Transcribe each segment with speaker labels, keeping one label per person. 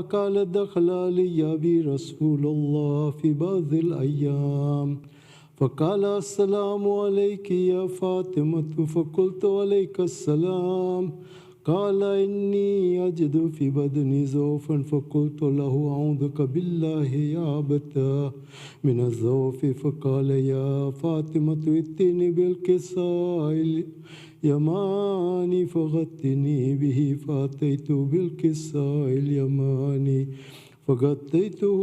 Speaker 1: قال دخل علي أبي رسول الله في بعض الأيام فقال السلام عليك يا فاطمة فقلت عليك السلام قال إني أجد في بدني ضعفا فقلت له أعوذك بالله يا أبتا من الضعف فقال يا فاطمة ائتني بالكساء اليماني فغطني به فأتيت بالكساء اليماني فغطيته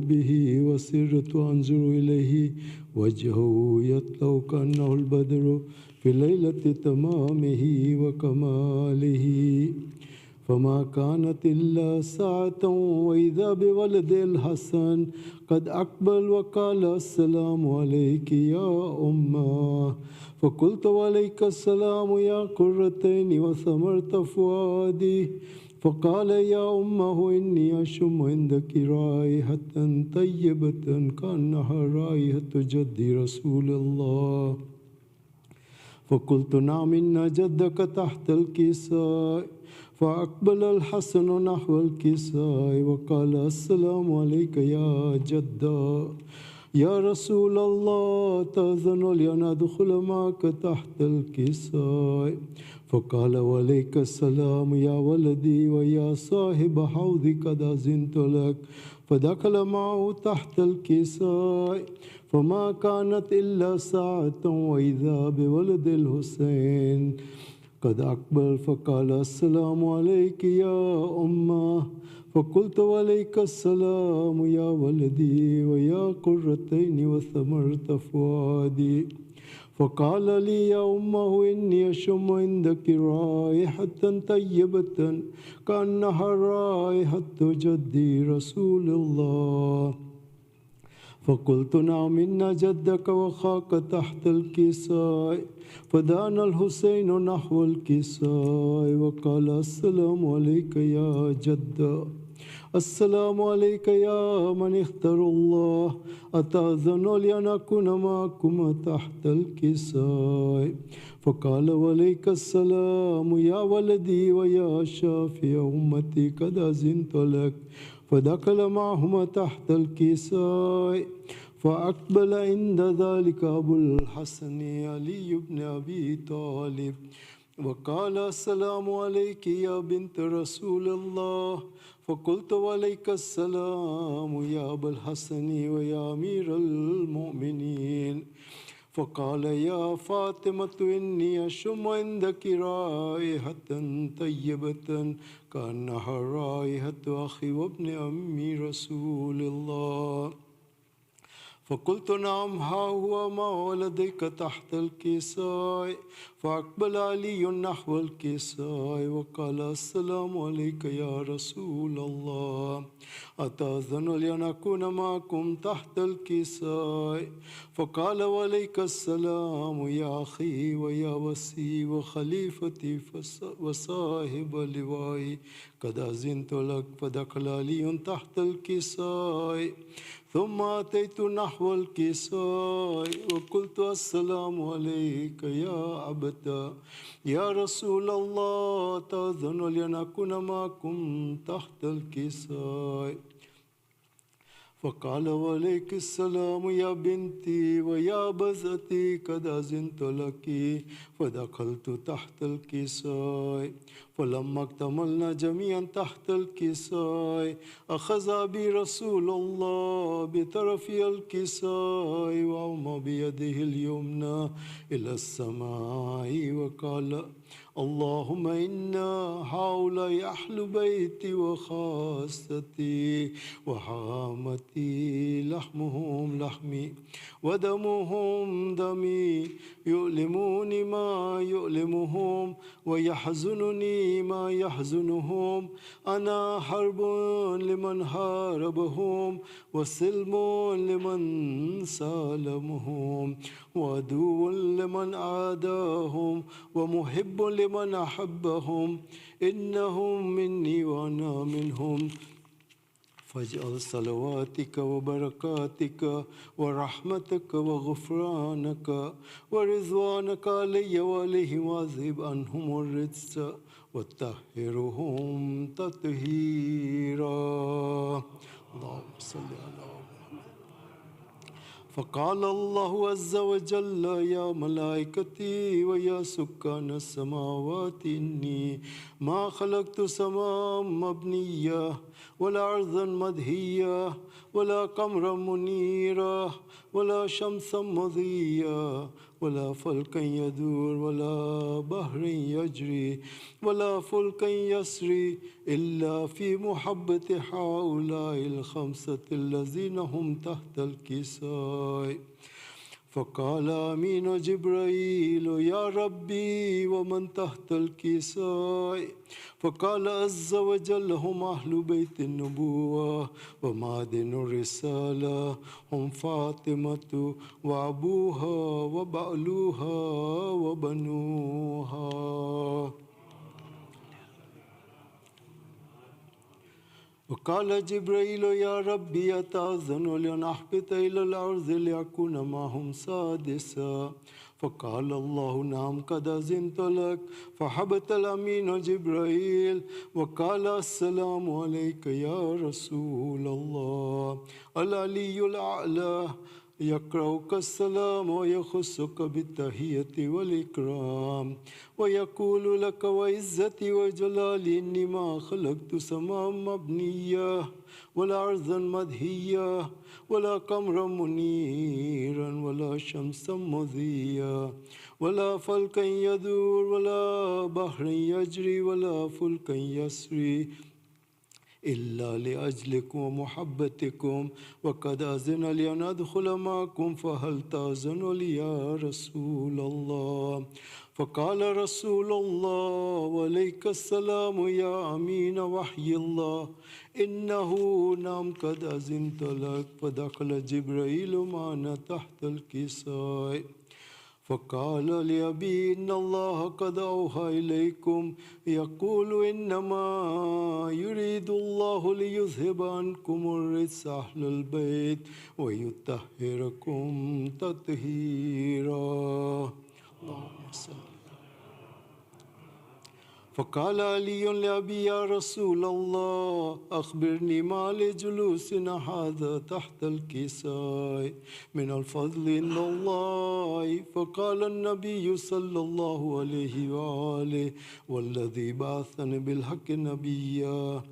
Speaker 1: به وسرت أنظر إليه وجهه يطلع كأنه البدر في ليلة تمامه وكماله فما كانت إلا ساعة وإذا بولد الحسن قد أقبل وقال السلام عليك يا أمه فقلت وعليك السلام يا قرتين وثمرت فؤادي فقال يا أمه إني أشم عندك رائحة طيبة كأنها رائحة جدي رسول الله فقلت نعم إن جدك تحت الكساء فأقبل الحسن نحو الكساء وقال السلام عليك يا جدا يا رسول الله تأذن لي أن أدخل معك تحت الكساء فقال وعليك السلام يا ولدي ويا صاحب حوضي قد أذنت لك فدخل معه تحت الكساء فما كانت إلا ساعة وإذا بولد الحسين قد أقبل فقال السلام عليك يا أمه فقلت وعليك السلام يا ولدي ويا قرتين وثمرت فؤادي فقال لي يا أمه إني أشم عندك رائحة طيبة كأنها رائحة جدي رسول الله فقلت نعم إن جدك وخاك تحت الكساء فدان الحسين نحو الكساء وقال السلام عليك يا جد السلام عليك يا من اختار الله أتأذن لي أن أكون معكم تحت الكساء فقال وعليك السلام يا ولدي ويا شافي أمتي قد أذنت لك فدخل معهما تحت الكساء فأقبل عند ذلك أبو الحسن علي بن أبي طالب وقال السلام عليك يا بنت رسول الله فقلت وعليك السلام يا أبا الحسن ويا أمير المؤمنين فقال يا فاطمة إني أشم عندك رائحة طيبة كأنها رائحة أخي وابن أمي رسول الله فقلت نعم ها هو ما ولديك تحت الكساء فأقبل علي نحو الكساء وقال السلام عليك يا رسول الله أتأذن لي أن أكون معكم تحت الكساء فقال وعليك السلام يا أخي ويا وسي وخليفتي وصاحب لوائي قد أذنت لك فدخل علي تحت الكساء ثم أتيت نحو الكساء وقلت السلام عليك يا أبتا يا رسول الله تأذن لي أن أكون معكم تحت الكساء فقال وعليك السلام يا بنتي ويا بزتي قد أذنت لك فدخلت تحت الكساء فلما اكتملنا جميعا تحت الكساء أخذ بي رسول الله بطرف الكساء وأومى بيده اليمنى إلى السماء وقال اللهم إنا هؤلاء أهل بيتي وخاصتي وحامتي لحمهم لحمي ودمهم دمي يؤلموني ما يؤلمهم ويحزنني ما يحزنهم أنا حرب لمن حاربهم وسلم لمن سالمهم وعدو لمن عاداهم ومحب لمن أحبهم إنهم مني وأنا منهم فاجعل صلواتك وبركاتك ورحمتك وغفرانك ورضوانك علي وعليهم واذهب عنهم الرجس وطهرهم تطهيرا. اللهم صل على. فقال الله عز وجل يا ملائكتي ويا سكان السماوات إني ما خلقت سماء مبنية ولا أرضا مدهية ولا قمرا منيرا ولا شمسا مضيا ولا فلكا يدور ولا بحر يجري ولا فلكا يسري إلا في محبة هؤلاء الخمسة الذين هم تحت الكساء. فقال آمين جبرائيل يا ربي ومن تحت الكساء. فقال عز وجل هم أهل بيت النبوة ومعدن الرسالة هم فاطمة وأبوها وبعلوها وبنوها. وقال جبرائيل يا ربي أتأذن لأن أحبط إلى الأرض لأكون معهم سادسا. فقال الله نعم قد أذنت لك. فحبط الأمين جبرائيل وقال السلام عليك يا رسول الله. العلي الأعلى يقرأك السلام ويخصك بالتحية والإكرام ويقول لك وعزتي وجلالي إني ما خلقت سماء مبنية ولا أرضا مدهية ولا قمرا منيرا ولا شمسا مضيا ولا فلكا يدور ولا بحر يجري ولا فلكا يسري إلا لأجلكم ومحبتكم وقد أذن لي أن أدخل معكم فهل تأذن لي يا رسول الله. فقال رسول الله وعليك السلام يا أمين وحي الله إنه نعم قد أذنت لك. فدخل جبرائيل معنا تحت الكساء فقال لأبي إن الله قد أوحى إليكم يقول إنما يريد الله ليذهب عنكم الرجس أهل البيت ويطهركم تطهيرا. اللهم صل. فقال علي لأبي يا رسول الله أخبرني ما لجلوسنا هذا تحت الكساء من الفضل عند الله. فقال النبي صلى الله عليه وآله والذي بعثني بالحق نبيا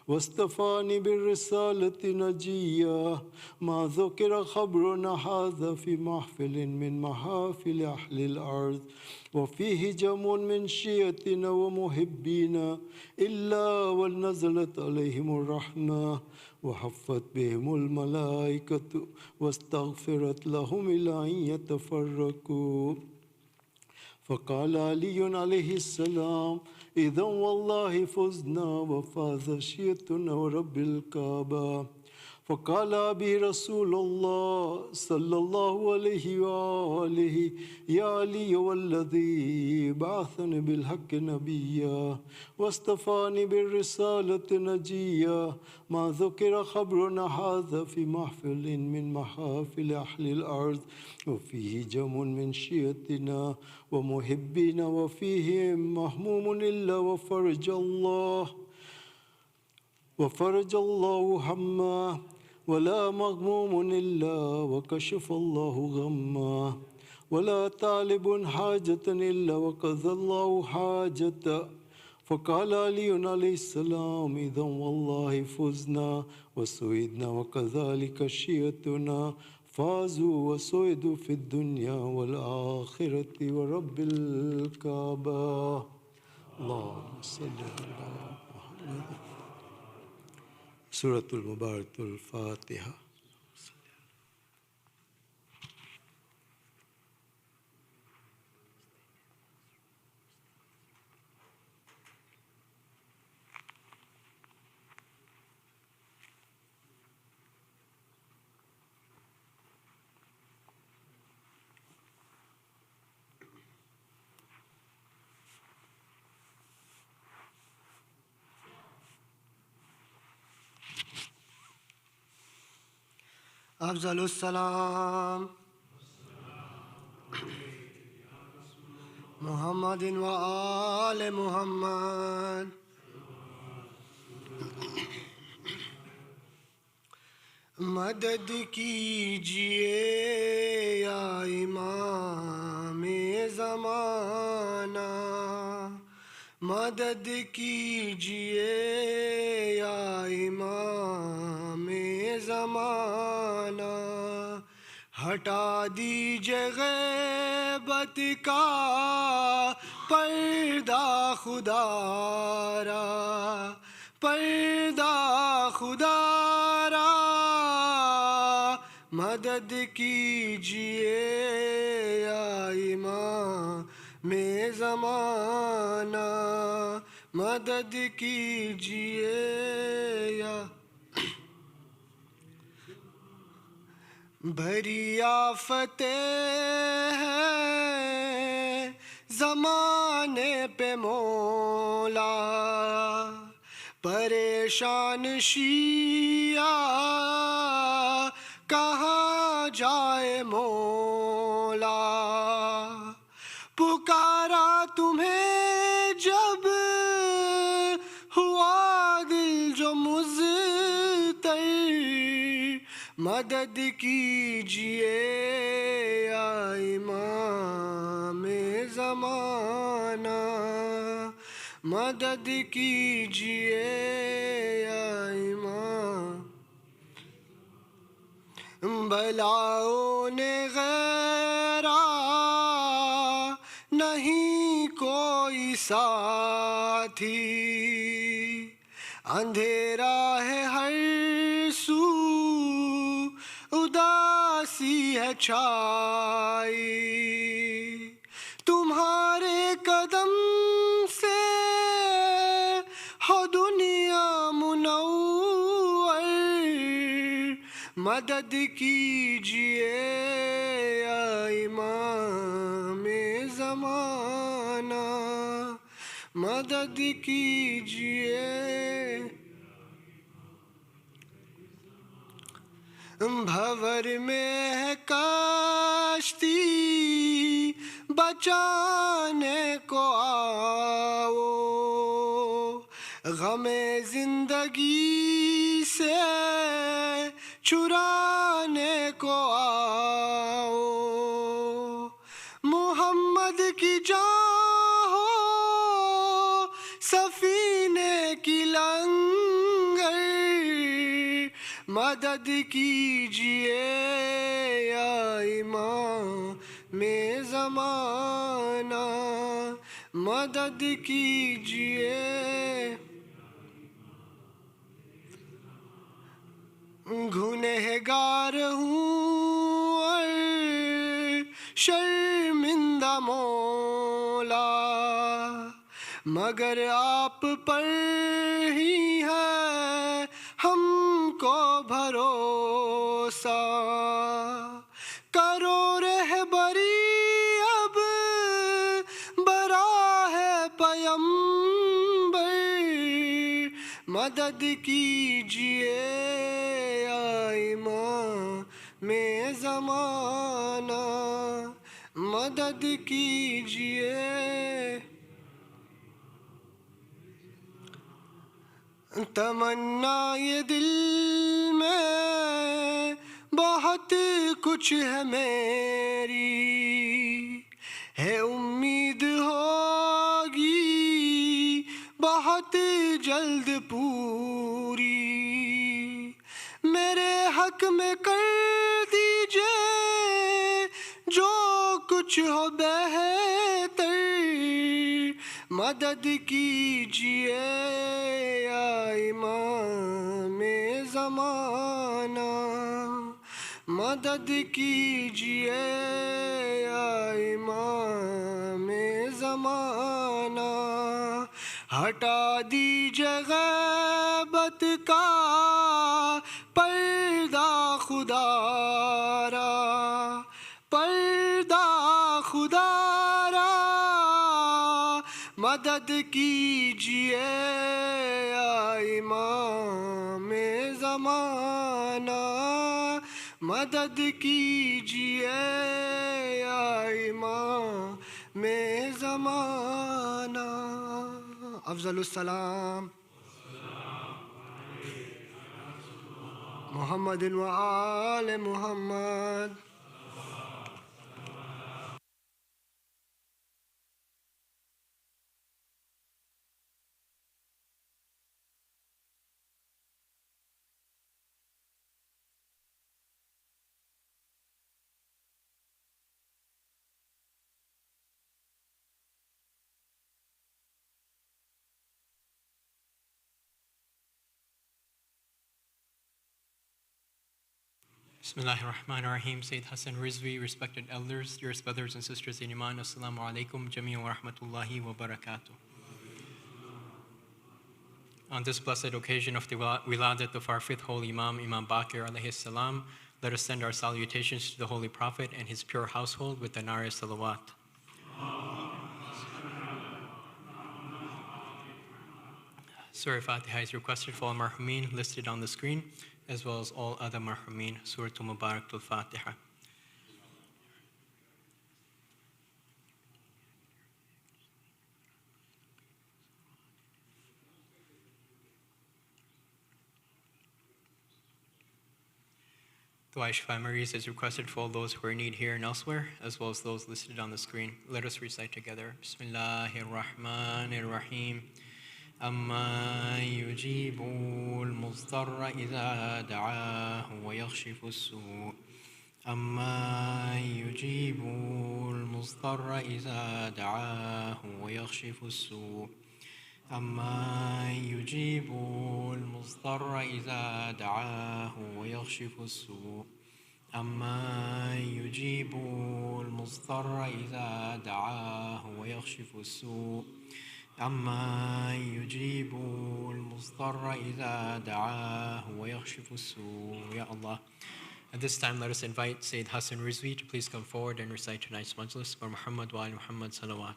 Speaker 1: واصطفاني بالرسالة نجيا ما ذكر خبرنا هذا في محفل من محافل أهل الأرض وفيه جمع من شيعتنا ومحبينا إلا ونزلت عليهم الرحمة وحفت بهم الملائكة واستغفرت لهم إلى أن يتفرقوا. فقال علي عليه السلام إذا والله فزنا وفاز شيعتنا ورب الكعبة. فقال أبي رسول الله صلى الله عليه وآله يا علي والذي بعثني بالحق نبيا واصطفاني بالرسالة نجيا ما ذكر خبرنا هذا في محفل من محافل أهل الأرض وفيه جمع من شيعتنا ومحبين وفيهم مهموم إلا وفرج الله همه ولا مغموم إلا وكشف الله غمه ولا طالب حاجة إلا وقضى الله حاجته. فقال علي عليه السلام إذا والله فزنا وسعدنا وكذلك شيعتنا فازوا وسعدوا في الدنيا والآخرة ورب الكعبة. اللهم صل على محمد. سورة المباركة الفاتحة.
Speaker 2: افضل السلام محمد و آل محمد. مدد کیجیے یا امام زمانہ، مدد کیجیے یا امام زمانہ، ہٹا دیجیے غیبت کا پردہ خدا را، پردہ خدا را، مدد کیجیے یا امام زمانہ، مدد کیجیے یا بڑی آفتیں ہیں زمانے پہ مولا، پریشان شیعہ کہاں جائے مولا، پکارا تمہیں جب ہوا دل جو مضطر، مدد کیجیے یا امام زمانہ، مدد کیجیے یا امام. بلاؤں نے غیرہ نہیں کوئی ساتھی، اندھیرا ہے ہر سو اداسی ہے چھائی، تمہارے قدم سے ہو دنیا منور، مدد کیجیے یا امام زمانہ، مدد کیجیے. بھور میں ہے کشتی بچانے کو آؤ، غم زندگی سے چھڑانے کو آؤ، محمد کی جان ہو سفینے کی لنگر، مدد کیجیے یا امام زمانہ، مدد کیجیے. گنہگار ہوں اور شرمندہ مولا، مگر آپ پر ہی ہے ہم کو بھروسہ، کرو رہبری اب براہ پیمبر، مدد کیجیے یا امام زمانہ، مدد کیجیے. تمنا یہ دل میں بہت کچھ ہے میری، ہے امید ہوگی بہت جلد پوری، میرے حق میں کر دیجئے جو کچھ ہو بہتر، مدد کیجیے یا امام زمانہ، مدد کیجیے یا امام زمانہ، ہٹا دیجیے غیبت کا پردہ خدا را، پردہ خدا را، مدد کیجیے یا امام زمانہ، मदद कीजिए या इमाम में ज़माना। अफ़ज़लुस्सलाम मोहम्मद व आले Mohammad.
Speaker 3: Bismillahirrahmanirrahim. Sayyid Hasan, Rizvi, respected elders, dearest brothers and sisters in Iman, Assalamu alaikum, Jamia wa rahmatullahi wa barakatuh. On this blessed occasion of the Wiladat of our fifth holy Imam, Imam Baqir alayhi salam, let us send our salutations to the Holy Prophet and his pure household with the Nara salawat. Surah Fatiha is requested for all marhumin listed on the screen, as well as all other marhumin. Surah Mubarak al-Fatiha. Dua Shfa Maries is requested for all those who are in need here and elsewhere, as well as those listed on the screen. Let us recite together. Bismillahirrahmanirrahim. أما يجيب المضطر إذا دعاه ويكشف السوء أما يجيب المضطر إذا دعاه ويكشف السوء أما يجيب المضطر إذا دعاه ويكشف السوء أما يجيب المضطر إذا دعاه ويكشف السوء أما يجيب المضطر إذا دعاه ويكشف السوء. Ya Allah. At this time, let us invite Sayyid Hasan Rizvi to please come forward and recite tonight's majlis for Muhammad wa Ali Muhammad salawat.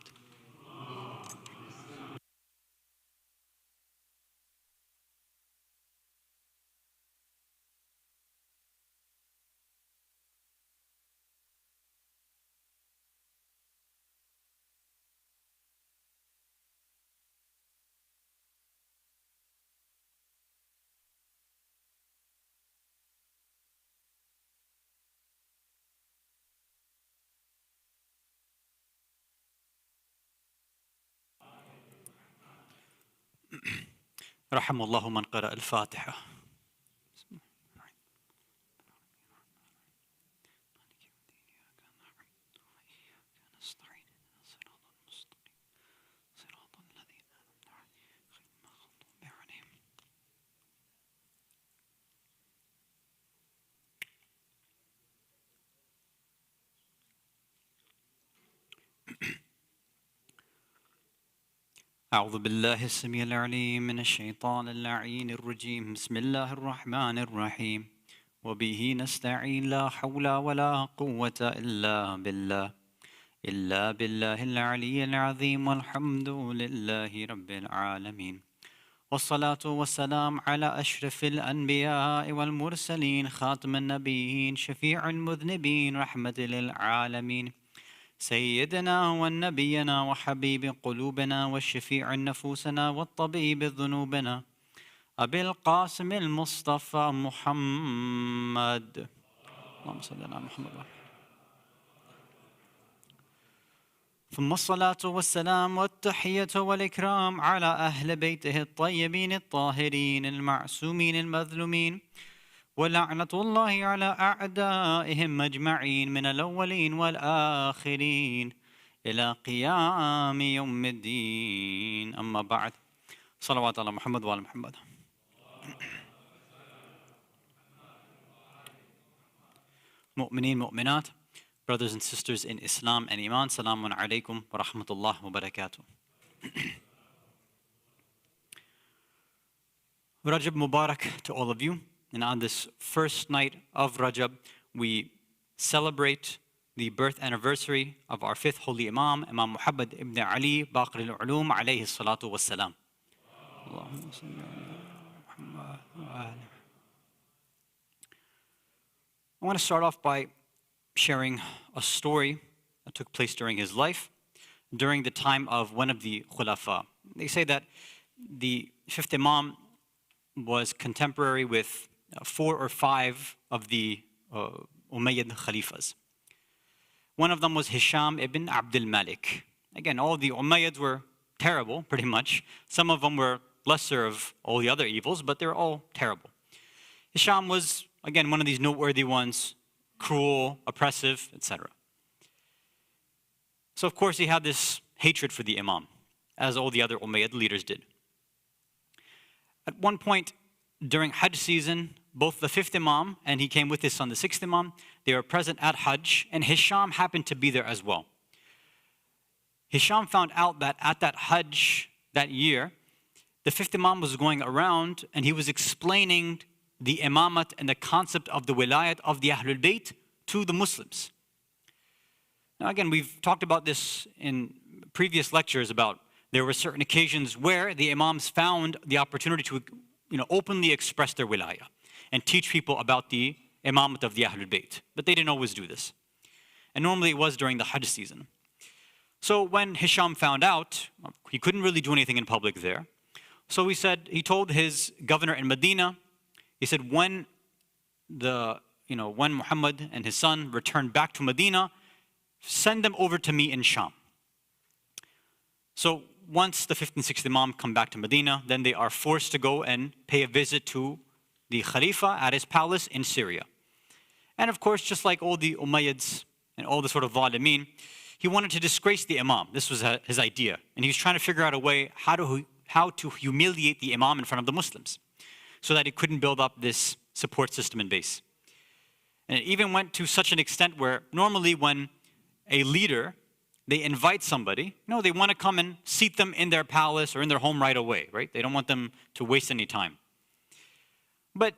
Speaker 4: رحم الله من قرأ الفاتحة. أعوذ بالله السميع العليم من الشيطان اللعين الرجيم. بسم الله الرحمن الرحيم. وبه نستعين لا حول ولا قوة إلا بالله العلي العظيم والحمد لله رب العالمين. والصلاة والسلام على أشرف الأنبياء والمرسلين خاتم النبيين شفيع المذنبين رحمة للعالمين سيدنا والنبينا وحبيب قلوبنا والشفيع نفوسنا والطبيب ذنوبنا أبي القاسم المصطفى محمد. اللهم صل على محمد. ثم الصلاة والسلام والتحية والإكرام على أهل بيته الطيبين الطاهرين المعصومين المظلومين، ولعنة الله على أعدائهم أجمعين من الأولين والآخرين إلى قيام يوم الدين. أما بعد، صلوات على محمد وعلى محمد. مؤمنين مؤمنات, brothers and sisters in Islam and Iman, Salamun alaikum wa rahmatullah wa barakatuh. Rajab Mubarak to all of you. And on this first night of Rajab, we celebrate the birth anniversary of our fifth holy Imam, Imam Muhammad ibn Ali Baqir al-Ulum alayhi salatu wassalam. I want to start off by sharing a story that took place during his life, during the time of one of the Khulafa. They say that the fifth Imam was contemporary with 4 or 5 of the Umayyad Khalifas. One of them was Hisham ibn Abdul Malik. Again, all the Umayyads were terrible, pretty much. Some of them were lesser of all the other evils, but they're all terrible. Hisham was, again, one of these noteworthy ones, cruel, oppressive, etc. So, of course, he had this hatred for the Imam, as all the other Umayyad leaders did. At one point during Hajj season, both the fifth Imam and he came with his son, the sixth Imam, they were present at Hajj, and Hisham happened to be there as well. Hisham found out that at that Hajj that year, the fifth Imam was going around and he was explaining the imamat and the concept of the wilayat of the Ahlul Bayt to the Muslims. Now again, we've talked about this in previous lectures about there were certain occasions where the Imams found the opportunity to openly express their wilayah and teach people about the imamat of the Ahlul Bayt. But they didn't always do this. And normally it was during the Hajj season. So when Hisham found out, he couldn't really do anything in public there. So he told his governor in Medina, he said, when Muhammad and his son return back to Medina, send them over to me in Sham. So once the fifth and sixth Imam come back to Medina, then they are forced to go and pay a visit to the Khalifa at his palace in Syria. And of course, just like all the Umayyads and all the sort of Zalimeen, he wanted to disgrace the Imam. This was his idea. And he was trying to figure out a way how to humiliate the Imam in front of the Muslims so that he couldn't build up this support system and base. And it even went to such an extent where normally when a leader, they invite somebody, they want to come and seat them in their palace or in their home right away, right? They don't want them to waste any time. But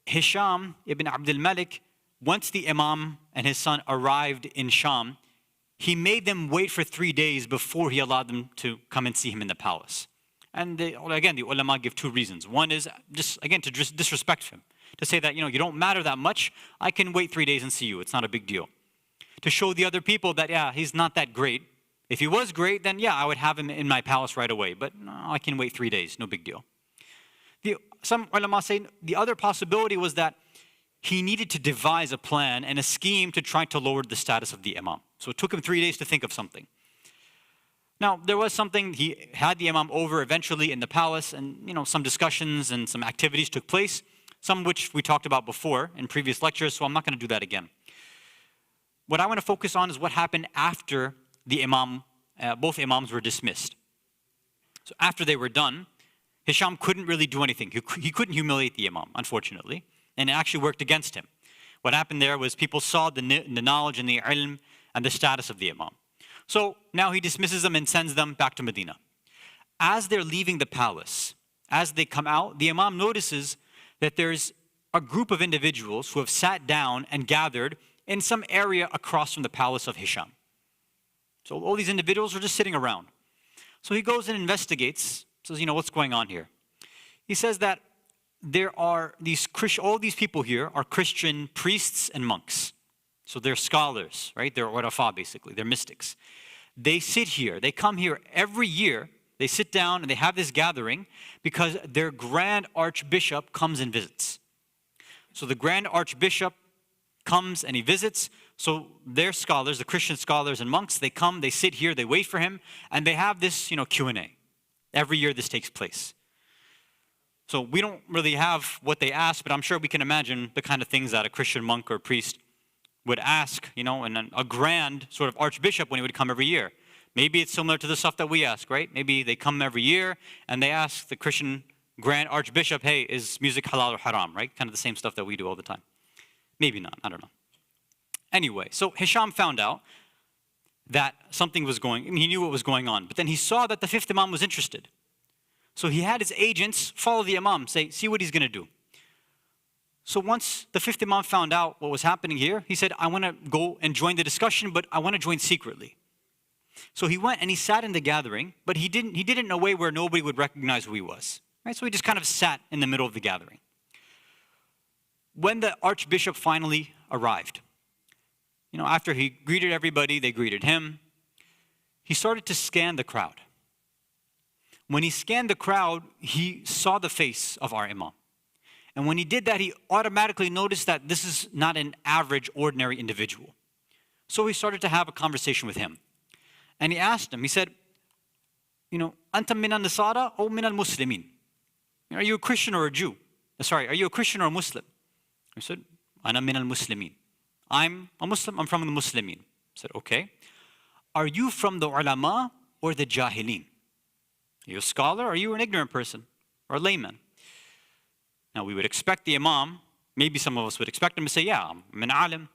Speaker 4: Hisham ibn Abdul Malik, once the Imam and his son arrived in Sham, he made them wait for 3 days before he allowed them to come and see him in the palace. And the ulama give 2 reasons. One is just, again, to disrespect him. To say that, you don't matter that much, I can wait 3 days and see you, it's not a big deal. To show the other people that, yeah, he's not that great. If he was great, then yeah, I would have him in my palace right away. But no, I can wait 3 days, no big deal. Some ulama say the other possibility was that he needed to devise a plan and a scheme to try to lower the status of the Imam. So it took him 3 days to think of something. Now, there was something, he had the Imam over eventually in the palace, and some discussions and some activities took place, some which we talked about before in previous lectures, so I'm not going to do that again. What I want to focus on is what happened after the Imam, both Imams were dismissed. So after they were done, Hisham couldn't really do anything. He couldn't humiliate the Imam, unfortunately, and it actually worked against him. What happened there was people saw the knowledge and the ilm and the status of the Imam. So now he dismisses them and sends them back to Medina. As they're leaving the palace, as they come out, the Imam notices that there's a group of individuals who have sat down and gathered in some area across from the palace of Hisham. So all these individuals are just sitting around. So he goes and investigates, says, what's going on here? He says that there are all these people here are Christian priests and monks. So they're scholars, right? They're urafa, basically. They're mystics. They sit here. They come here every year. They sit down and they have this gathering because their grand archbishop comes and visits. So the grand archbishop comes and he visits. So their scholars, the Christian scholars and monks, they come, they sit here, they wait for him, and they have this, Q&A. Every year this takes place. So we don't really have what they ask, but I'm sure we can imagine the kind of things that a Christian monk or priest would ask, and a grand sort of archbishop when he would come every year. Maybe it's similar to the stuff that we ask, right? Maybe they come every year and they ask the Christian grand archbishop, hey, is music halal or haram, right? Kind of the same stuff that we do all the time. Maybe not, I don't know. Anyway, so Hisham found out that something was he knew what was going on, but then he saw that the fifth Imam was interested. So he had his agents follow the Imam, see what he's going to do. So once the fifth Imam found out what was happening here, he said, I want to go and join the discussion, but I want to join secretly. So he went and he sat in the gathering, but he did it in a way where nobody would recognize who he was. Right? So he just kind of sat in the middle of the gathering. When the archbishop finally arrived. After he greeted everybody, they greeted him. He started to scan the crowd. When he scanned the crowd, he saw the face of our Imam. And when he did that, he automatically noticed that this is not an average, ordinary individual. So he started to have a conversation with him. And he asked him, he said, Anta min al-Nasara or min al-Muslimin? Are you a Christian or a Jew? Are you a Christian or a Muslim? He said, Ana min al-Muslimin. I'm a Muslim, I'm from the Muslimin. I said, okay. Are you from the ulama or the jahilin? Are you a scholar or are you an ignorant person or a layman? Now we would expect the Imam, maybe some of us would expect him to say, yeah, I'm an alim.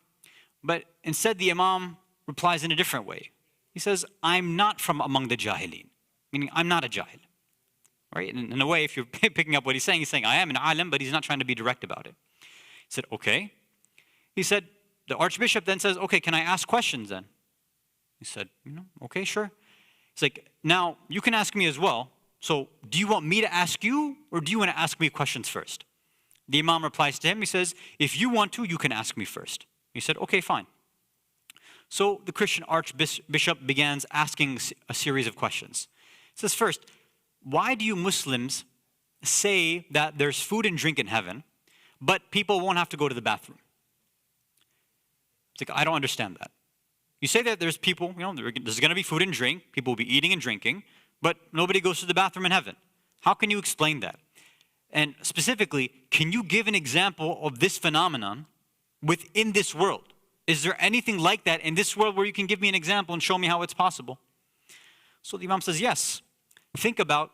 Speaker 4: But instead the Imam replies in a different way. He says, I'm not from among the jahilin, meaning I'm not a jahil. Right? In a way, if you're picking up what he's saying, I am an alim, but he's not trying to be direct about it. He said, okay. He said, the Archbishop then says, okay, can I ask questions then? He said, okay, sure. He's like, now, you can ask me as well. So, do you want me to ask you, or do you want to ask me questions first? The Imam replies to him, he says, if you want to, you can ask me first. He said, okay, fine. So, the Christian Archbishop begins asking a series of questions. He says, first, why do you Muslims say that there's food and drink in heaven, but people won't have to go to the bathroom? It's like, I don't understand that. You say that there's people, there's going to be food and drink, people will be eating and drinking, but nobody goes to the bathroom in heaven. How can you explain that? And specifically, can you give an example of this phenomenon within this world? Is there anything like that in this world where you can give me an example and show me how it's possible? So the Imam says, yes. Think about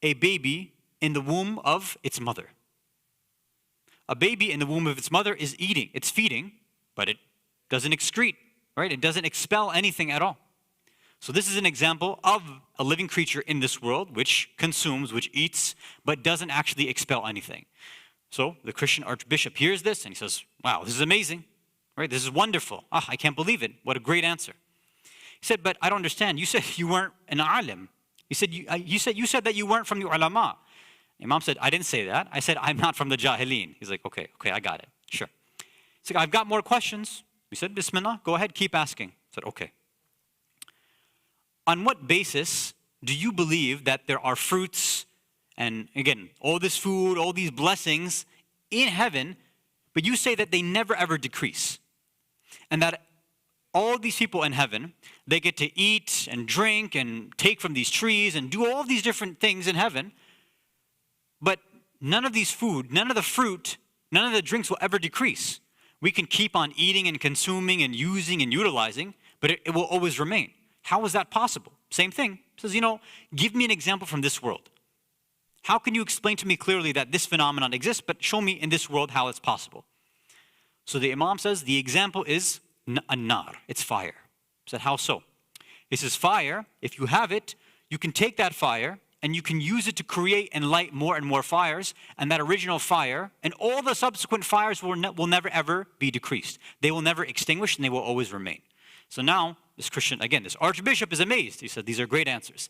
Speaker 4: a baby in the womb of its mother. A baby in the womb of its mother is eating, it's feeding, but it doesn't excrete, right? It doesn't expel anything at all. So this is an example of a living creature in this world which consumes, which eats, but doesn't actually expel anything. So the Christian Archbishop hears this and he says, wow, this is amazing, right? This is wonderful. I can't believe it. What a great answer. He said, but I don't understand. You said you weren't an alim. You said that you weren't from the ulama. Imam said, I didn't say that. I said, I'm not from the jahilin. He's like, okay, I got it. Sure. He's like, I've got more questions. We said, Bismillah, go ahead, keep asking. I said, okay. On what basis do you believe that there are fruits and, again, all this food, all these blessings in heaven, but you say that they never ever decrease? And that all these people in heaven, they get to eat and drink and take from these trees and do all these different things in heaven, but none of these food, none of the fruit, none of the drinks will ever decrease. We can keep on eating and consuming and using and utilizing, but it will always remain. How is that possible? Same thing. He says, give me an example from this world. How can you explain to me clearly that this phenomenon exists, but show me in this world how it's possible? So the Imam says, the example is an-nar, it's fire. He said, how so? He says, fire, if you have it, you can take that fire and you can use it to create and light more and more fires, and that original fire and all the subsequent fires will never ever be decreased. They will never extinguish and they will always remain. So now, this Archbishop is amazed. He said, these are great answers.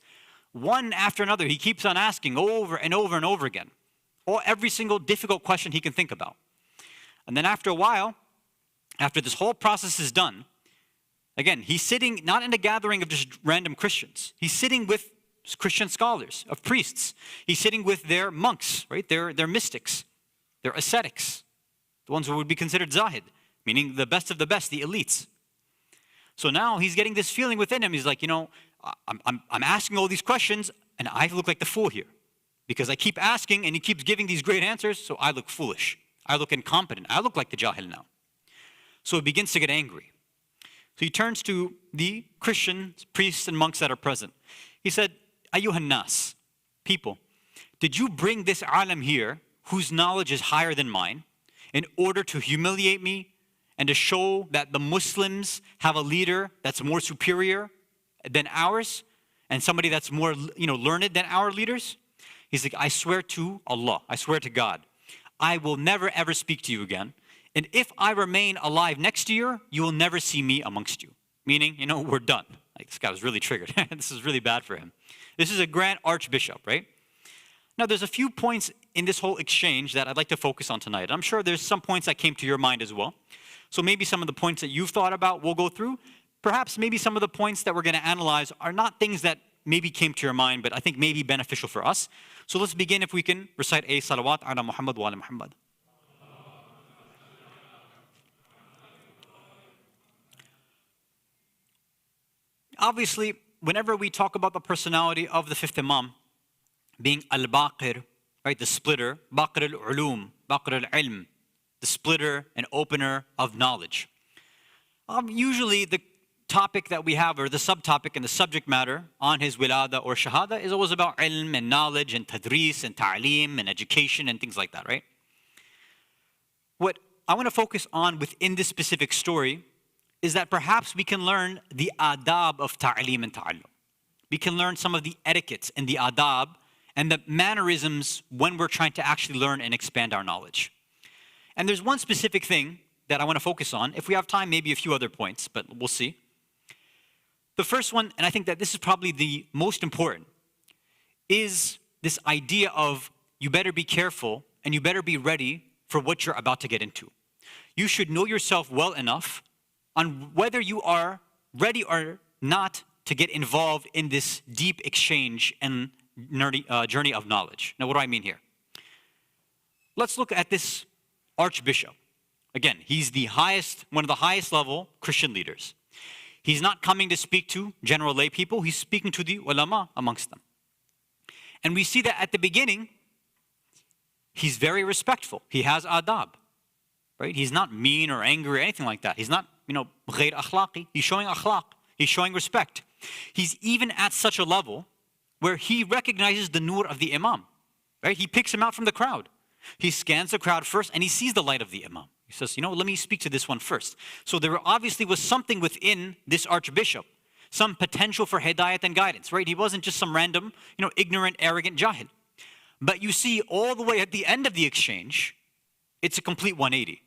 Speaker 4: One after another, he keeps on asking over and over and over again, every single difficult question he can think about. And then after a while, after this whole process is done, again, he's sitting not in a gathering of just random Christians. He's sitting with Christian scholars, of priests. He's sitting with their monks, right? Their mystics, their ascetics, the ones who would be considered zahid, meaning the best of the best, the elites. So now he's getting this feeling within him. He's like, I'm asking all these questions and I look like the fool here because I keep asking and he keeps giving these great answers, so I look foolish. I look incompetent. I look like the jahil now. So he begins to get angry. So he turns to the Christian priests and monks that are present. He said, Ayyuhan nas, people, did you bring this alim here whose knowledge is higher than mine in order to humiliate me and to show that the Muslims have a leader that's more superior than ours and somebody that's more learned than our leaders? He's like, I swear to Allah, I swear to God, I will never ever speak to you again. And if I remain alive next year, you will never see me amongst you. Meaning, we're done. Like, this guy was really triggered. This is really bad for him. This is a grand archbishop, right? Now, there's a few points in this whole exchange that I'd like to focus on tonight. I'm sure there's some points that came to your mind as well. So maybe some of the points that you've thought about we'll go through. Perhaps maybe some of the points that we're going to analyze are not things that maybe came to your mind, but I think may be beneficial for us. So let's begin if we can recite a salawat ala Muhammad wa ala Muhammad. Obviously, whenever we talk about the personality of the fifth Imam, being Al-Baqir, right, the splitter, Baqir al-Ulum, Baqir al-Ilm, the splitter and opener of knowledge. Usually the topic that we have, or the subtopic and the subject matter on his wilada or shahada is always about ilm and knowledge and tadris and ta'aleem and education and things like that, right? What I want to focus on within this specific story is that perhaps we can learn the adab of ta'aleem and ta'allum. We can learn some of the etiquettes and the adab and the mannerisms when we're trying to actually learn and expand our knowledge. And there's one specific thing that I want to focus on. If we have time, maybe a few other points, but we'll see. The first one, and I think that this is probably the most important, is this idea of you better be careful and you better be ready for what you're about to get into. You should know yourself well enough on whether you are ready or not to get involved in this deep exchange and journey of knowledge. Now, what do I mean here? Let's look at this archbishop. Again, he's the highest, one of the highest level Christian leaders. He's not coming to speak to general lay people, he's speaking to the ulama amongst them. And we see that at the beginning, he's very respectful. He has adab, right? He's not mean or angry or anything like that. He's not, غير akhlaqi. He's showing akhlaq. He's showing respect. He's even at such a level where he recognizes the nur of the imam, right? He picks him out from the crowd. He scans the crowd first and he sees the light of the imam. He says, let me speak to this one first. So there obviously was something within this archbishop, some potential for hidayat and guidance, right? He wasn't just some random, ignorant, arrogant jahil. But you see all the way at the end of the exchange, it's a complete 180.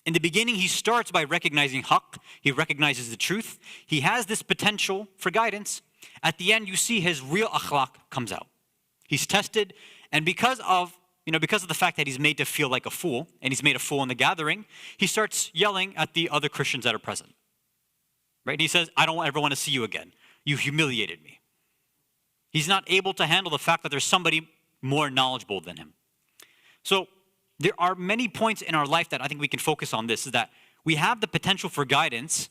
Speaker 4: In the beginning, he starts by recognizing haqq. He recognizes the truth. He has this potential for guidance. At the end, you see his real akhlaq comes out. He's tested, and because of the fact that he's made to feel like a fool, and he's made a fool in the gathering, he starts yelling at the other Christians that are present. Right? He says, I don't ever want to see you again. You humiliated me. He's not able to handle the fact that there's somebody more knowledgeable than him. So there are many points in our life that I think we can focus on this, is that we have the potential for guidance,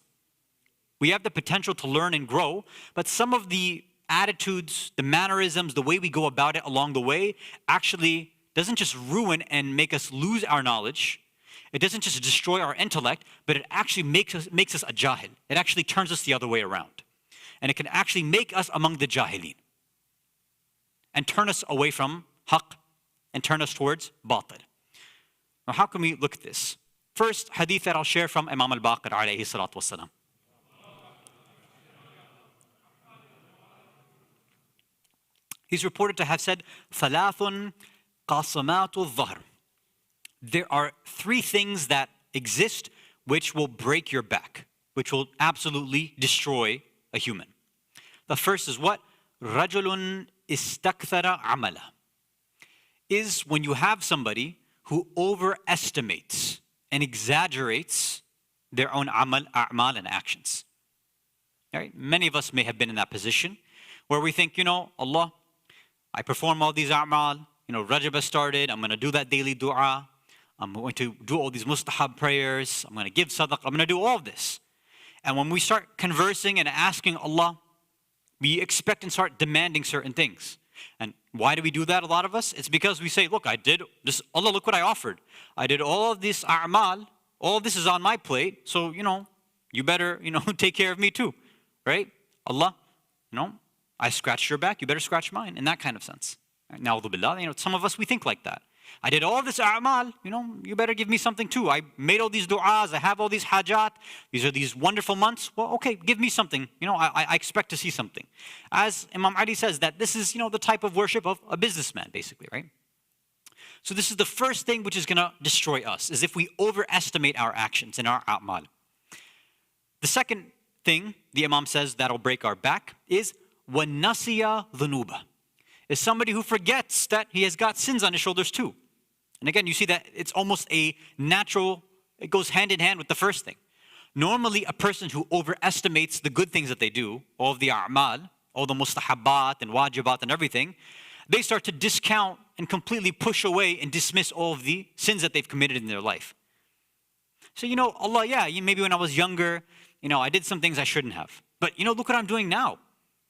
Speaker 4: we have the potential to learn and grow, but some of the attitudes, the mannerisms, the way we go about it along the way actually doesn't just ruin and make us lose our knowledge. It doesn't just destroy our intellect, but it actually makes us a jahil. It actually turns us the other way around. And it can actually make us among the jahilin and turn us away from haqq and turn us towards batil. Now, how can we look at this? First, hadith that I'll share from Imam Al-Baqir alayhi salatu wasalam. He's reported to have said, ثَلَاثٌ قَاسَمَاتُ الظَّهْرِ. There are three things that exist which will break your back, which will absolutely destroy a human. The first is what? رَجُلٌ إِسْتَكْثَرَ عَمَلًا. Is when you have somebody who overestimates and exaggerates their own a'mal and actions. All right? Many of us may have been in that position where we think, Allah, I perform all these a'mal, Rajab has started, I'm going to do that daily dua, I'm going to do all these mustahab prayers, I'm going to give sadaqah, I'm going to do all of this. And when we start conversing and asking Allah, we expect and start demanding certain things. And why do we do that, a lot of us? It's because we say, look, I did this, Allah, look what I offered. I did all of this a'mal, all of this is on my plate, so, you better, take care of me too, right? Allah, I scratched your back, you better scratch mine, in that kind of sense. Now, some of us, we think like that. I did all this a'mal, you better give me something too. I made all these du'as, I have all these hajat, these are these wonderful months. Well, okay, give me something. I expect to see something. As Imam Ali says, that this is, the type of worship of a businessman, basically, right? So this is the first thing which is going to destroy us, is if we overestimate our actions and our a'mal. The second thing the Imam says that'll break our back is وَالنَّسِيَ ذُنُوبَ. Is somebody who forgets that he has got sins on his shoulders too. And again, you see that it's almost a natural It goes hand in hand with the first thing. Normally, a person who overestimates the good things that they do, all of the a'mal, all the mustahabbat and wajibat and everything, they start to discount and completely push away and dismiss all of the sins that they've committed in their life. So, Allah, maybe when I was younger, I did some things I shouldn't have. But, look what I'm doing now.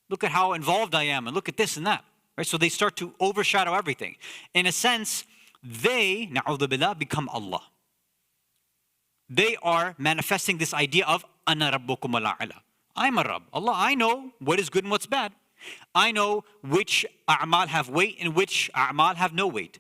Speaker 4: Look at how involved I am, and look at this and that. Right? So they start to overshadow everything. In a sense, they, na'udhu billah, become Allah. They are manifesting this idea of ana rabbukum al-a'la. I'm a Rabb. Allah, I know what is good and what's bad. I know which a'mal have weight and which a'mal have no weight.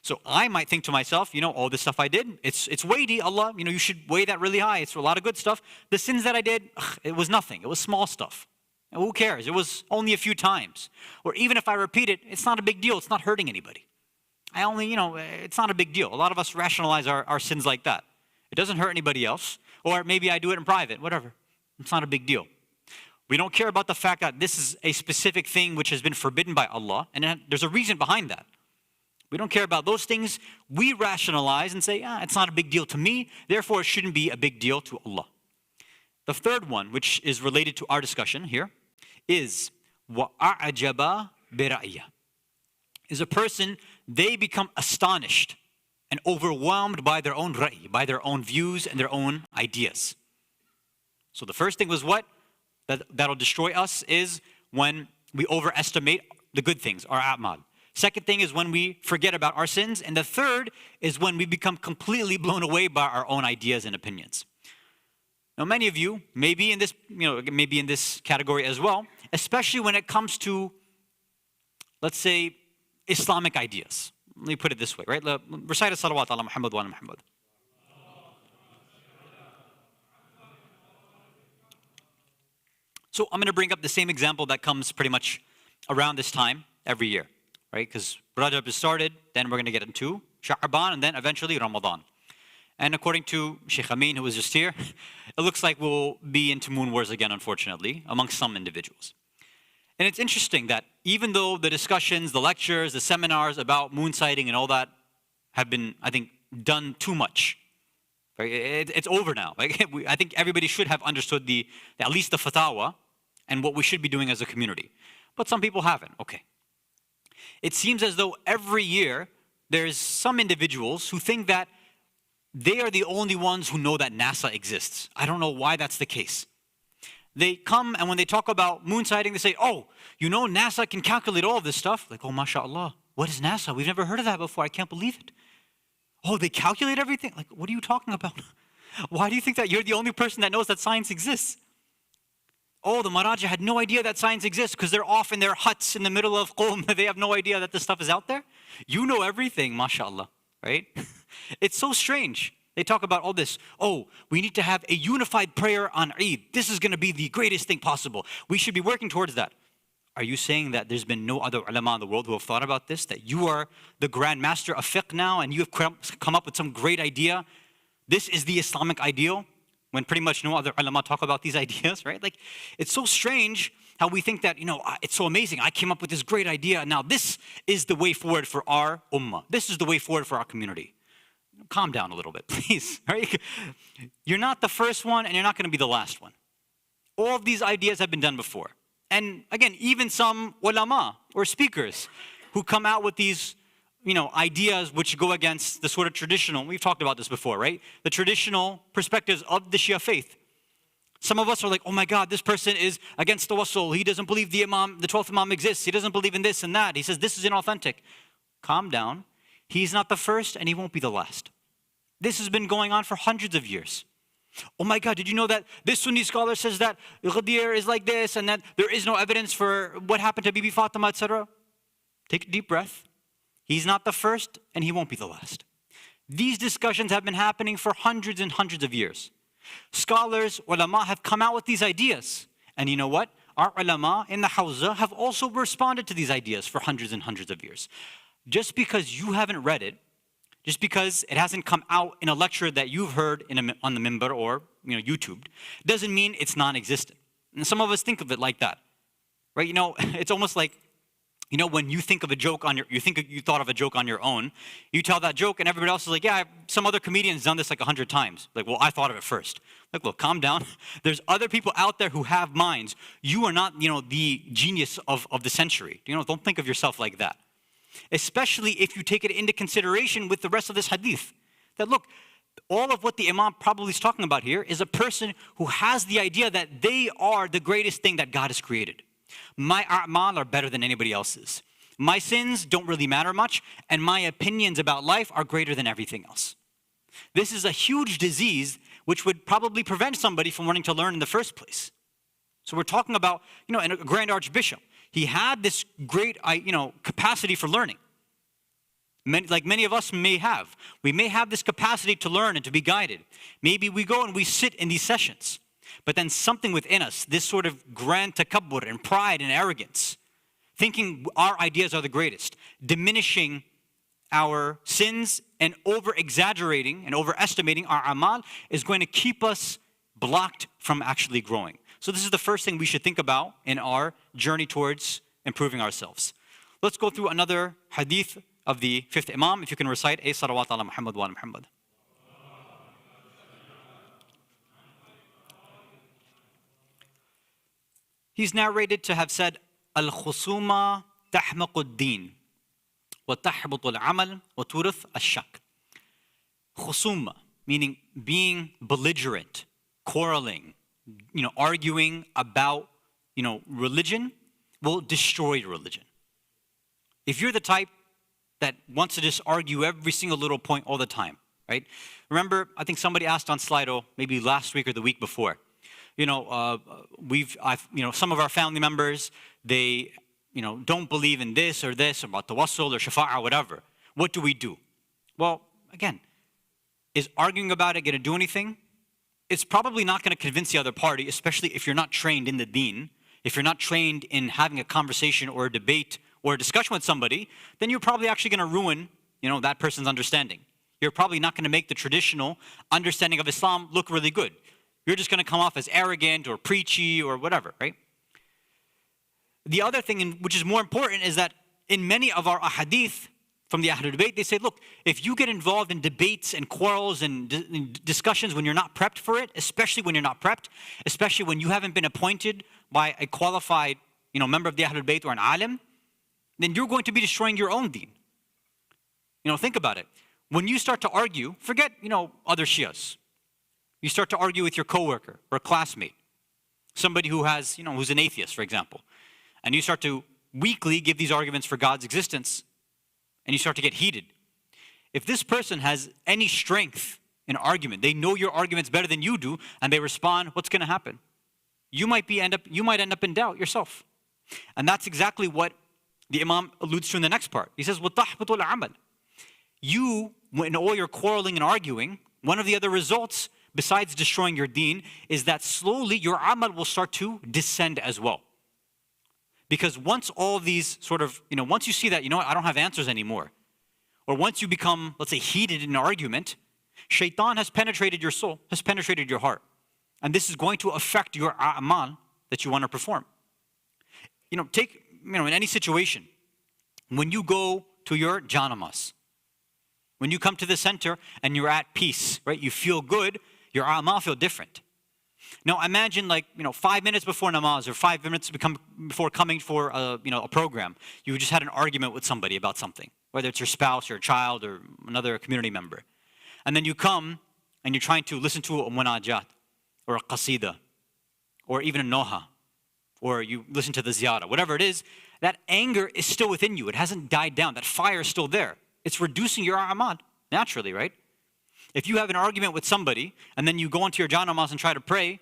Speaker 4: So I might think to myself, all this stuff I did, it's weighty, Allah. You should weigh that really high. It's a lot of good stuff. The sins that I did, it was nothing. It was small stuff. And who cares? It was only a few times. Or even if I repeat it, it's not a big deal. It's not hurting anybody. It's not a big deal. A lot of us rationalize our sins like that. It doesn't hurt anybody else. Or maybe I do it in private, whatever. It's not a big deal. We don't care about the fact that this is a specific thing which has been forbidden by Allah, and there's a reason behind that. We don't care about those things. We rationalize and say, it's not a big deal to me, therefore it shouldn't be a big deal to Allah. The third one, which is related to our discussion here, is وَأَعْجَبَ بِرَأْيَ. Is a person, they become astonished and overwhelmed by their own ra'i, by their own views and their own ideas. So the first thing was what? That'll destroy us is when we overestimate the good things, our a'mal. Second thing is when we forget about our sins. And the third is when we become completely blown away by our own ideas and opinions. Now, many of you may be in this category as well, especially when it comes to, let's say, Islamic ideas. Let me put it this way, right? Recite a salawat ala Muhammad wa ala Muhammad. So I'm going to bring up the same example that comes pretty much around this time every year, right? Because Rajab is started, then we're going to get into Sha'ban, and then eventually Ramadan. And according to Sheikh Amin, who was just here, it looks like we'll be into moon wars again, unfortunately, amongst some individuals. And it's interesting that even though the discussions, the lectures, the seminars about moon sighting and all that have been, I think, done too much. Right? It's over now. I think everybody should have understood at least the fatwa and what we should be doing as a community. But some people haven't. Okay. It seems as though every year there's some individuals who think that they are the only ones who know that NASA exists. I don't know why that's the case. They come and when they talk about moon sighting, they say, NASA can calculate all of this stuff. Like, mashallah, what is NASA? We've never heard of that before. I can't believe it. Oh, they calculate everything? Like, what are you talking about? Why do you think that you're the only person that knows that science exists? Oh, the Maraja had no idea that science exists because they're off in their huts in the middle of Qom. They have no idea that this stuff is out there. You know everything, mashallah, right? It's so strange. They talk about all this. Oh, we need to have a unified prayer on Eid. This is going to be the greatest thing possible. We should be working towards that. Are you saying that there's been no other ulama in the world who have thought about this? That you are the grand master of fiqh now and you have come up with some great idea? This is the Islamic ideal? When pretty much no other ulama talk about these ideas, right? Like, it's so strange how we think that, it's so amazing. I came up with this great idea. Now this is the way forward for our ummah. This is the way forward for our community. Calm down a little bit, please. Right? You're not the first one and you're not going to be the last one. All of these ideas have been done before. And again, even some ulama or speakers who come out with these ideas which go against the sort of traditional, we've talked about this before, right? The traditional perspectives of the Shia faith. Some of us are like, oh my God, this person is against tawassul. He doesn't believe the 12th Imam exists. He doesn't believe in this and that. He says this is inauthentic. Calm down. He's not the first and he won't be the last. This has been going on for hundreds of years. Oh my God, did you know that this Sunni scholar says that Ghadir is like this and that there is no evidence for what happened to Bibi Fatima, etc.? Take a deep breath. He's not the first and he won't be the last. These discussions have been happening for hundreds and hundreds of years. Scholars, ulama have come out with these ideas. And you know what? Our ulama in the Hawza have also responded to these ideas for hundreds and hundreds of years. Just because you haven't read it, just because it hasn't come out in a lecture that you've heard on the minbar or YouTube, doesn't mean it's non-existent. And some of us think of it like that, right? It's almost like, You know, when you think of a joke you thought of a joke on your own, you tell that joke and everybody else is like, yeah, some other comedian's done this like 100 times. Like, well, I thought of it first. Like, look, calm down. There's other people out there who have minds. You are not, the genius of the century. Don't think of yourself like that. Especially if you take it into consideration with the rest of this hadith. That look, all of what the Imam probably is talking about here is a person who has the idea that they are the greatest thing that God has created. My a'mal are better than anybody else's. My sins don't really matter much, and my opinions about life are greater than everything else. This is a huge disease which would probably prevent somebody from wanting to learn in the first place. So we're talking about, a grand archbishop. He had this great, capacity for learning. Like many of us may have. We may have this capacity to learn and to be guided. Maybe we go and we sit in these sessions. But then something within us, this sort of grand takabbur and pride and arrogance, thinking our ideas are the greatest, diminishing our sins and over-exaggerating and overestimating our amal is going to keep us blocked from actually growing. So this is the first thing we should think about in our journey towards improving ourselves. Let's go through another hadith of the fifth Imam. If you can recite, A salawat ala Muhammad wa ala Muhammad. He's narrated to have said, Al-khusuma tahmaqu ad-din, wa tahbutu al-amal, wa turith al-shak. Khusuma, meaning being belligerent, quarreling, arguing about, religion will destroy religion. If you're the type that wants to just argue every single little point all the time, right? Remember, I think somebody asked on Slido, maybe last week or the week before, some of our family members, they, don't believe in this or about tawassul or shafa'ah, whatever. What do we do? Well, again, is arguing about it going to do anything? It's probably not going to convince the other party, especially if you're not trained in the deen. If you're not trained in having a conversation or a debate or a discussion with somebody, then you're probably actually going to ruin, that person's understanding. You're probably not going to make the traditional understanding of Islam look really good. You're just going to come off as arrogant or preachy or whatever, right? The other thing, which is more important, is that in many of our ahadith from the Ahlul Bayt, they say, look, if you get involved in debates and quarrels and discussions when you're not prepped for it, especially when you're not prepped, especially when you haven't been appointed by a qualified, member of the Ahlul Bayt or an alim, then you're going to be destroying your own deen. Think about it. When you start to argue, forget, other Shias. You start to argue with your coworker or a classmate, somebody who has, who's an atheist, for example, and you start to weakly give these arguments for God's existence, and you start to get heated. If this person has any strength in argument, they know your arguments better than you do, and they respond, what's going to happen? You might end up in doubt yourself. And that's exactly what the Imam alludes to in the next part. He says, وَتَحْبَطُ الْعَمَلِ. You, in all your quarreling and arguing, one of the other results, besides destroying your deen, is that slowly your amal will start to descend as well. Because once all these sort of, once you see that, I don't have answers anymore, or once you become, let's say, heated in an argument, shaitan has penetrated your soul, has penetrated your heart. And this is going to affect your amal that you want to perform. Take, in any situation, when you go to your janamas, when you come to the center and you're at peace, right? You feel good, your amal feel different. Now imagine 5 minutes before namaz or 5 minutes before coming for a program, you just had an argument with somebody about something, whether it's your spouse or a child or another community member. And then you come and you're trying to listen to a munajat or a qasida or even a noha, or you listen to the ziyarah, whatever it is, that anger is still within you. It hasn't died down. That fire is still there. It's reducing your amal naturally, right? If you have an argument with somebody and then you go into your janamas and try to pray,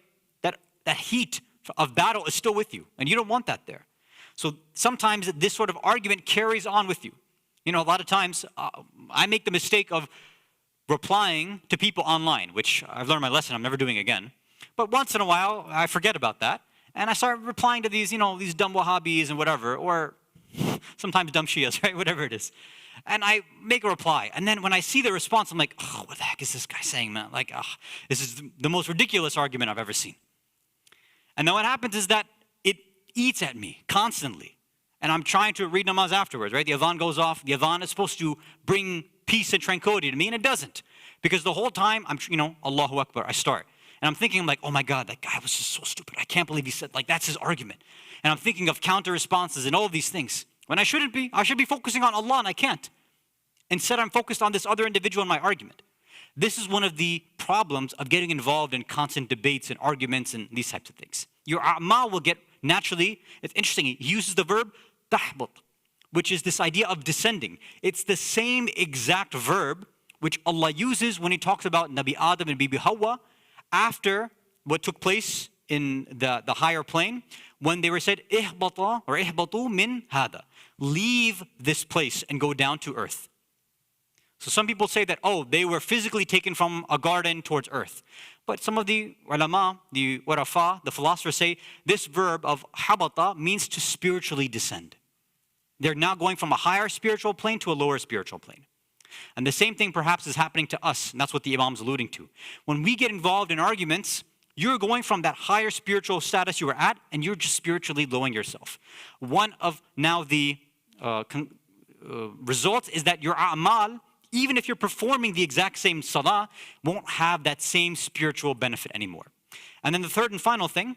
Speaker 4: that heat of battle is still with you, and you don't want that there. So sometimes this sort of argument carries on with you. A lot of times I make the mistake of replying to people online, which I've learned my lesson, I'm never doing again. But once in a while, I forget about that, and I start replying to these, these dumb Wahhabis and whatever, or sometimes dumb Shias, right? Whatever it is. And I make a reply. And then when I see the response, I'm like, oh, what the heck is this guy saying, man? This is the most ridiculous argument I've ever seen. And then what happens is that it eats at me constantly. and I'm trying to read namaz afterwards, right? The adhan goes off. The adhan is supposed to bring peace and tranquility to me, and it doesn't. Because the whole time, I'm, Allahu Akbar, I start. And I'm thinking, like, oh my God, that guy was just so stupid. I can't believe he said, like, that's his argument. And I'm thinking of counter responses and all of these things. When I shouldn't be. I should be focusing on Allah, and I can't. Instead, I'm focused on this other individual in my argument. This is one of the problems of getting involved in constant debates and arguments and these types of things. Your a'mal will get naturally, it's interesting, he uses the verb tahbut, which is this idea of descending. It's the same exact verb which Allah uses when he talks about Nabi Adam and Bibi Hawa after what took place in the higher plane when they were said, ihbata or ihbatu min hada. Leave this place and go down to earth. So some people say that, oh, they were physically taken from a garden towards earth. But some of the ulama, the warafa, the philosophers say this verb of habata means to spiritually descend. They're now going from a higher spiritual plane to a lower spiritual plane. And the same thing perhaps is happening to us, and that's what the Imam's alluding to. When we get involved in arguments, you're going from that higher spiritual status you were at, and you're just spiritually lowering yourself. One of now the results is that your a'mal, even if you're performing the exact same salah, won't have that same spiritual benefit anymore. And then the third and final thing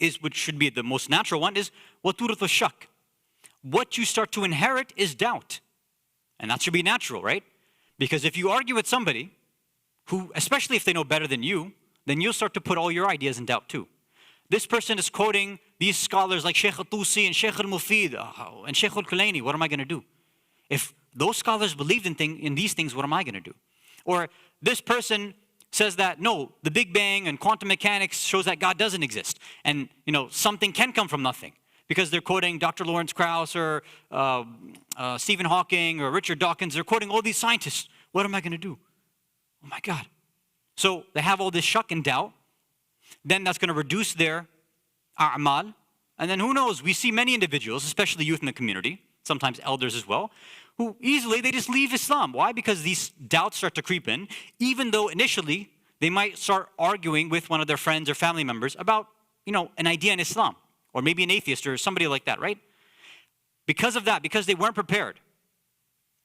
Speaker 4: is, which should be the most natural one, is وَتُورَثُ الشَّكِّ. What you start to inherit is doubt. And that should be natural, right? Because if you argue with somebody who, especially if they know better than you, then you'll start to put all your ideas in doubt too. This person is quoting these scholars like Shaykh al-Tusi and Shaykh al-Mufid and Shaykh al-Kulaini. What am I going to do? If those scholars believed in these things, what am I going to do? Or this person says that, no, the Big Bang and quantum mechanics shows that God doesn't exist. And, something can come from nothing. Because they're quoting Dr. Lawrence Krauss or Stephen Hawking or Richard Dawkins. They're quoting all these scientists. What am I going to do? Oh my God. So they have all this shak and doubt. Then that's going to reduce their a'mal. And then who knows? We see many individuals, especially youth in the community, sometimes elders as well, who easily, they just leave Islam. Why? Because these doubts start to creep in, even though initially they might start arguing with one of their friends or family members about, an idea in Islam. Or maybe an atheist or somebody like that, right? Because of that, because they weren't prepared,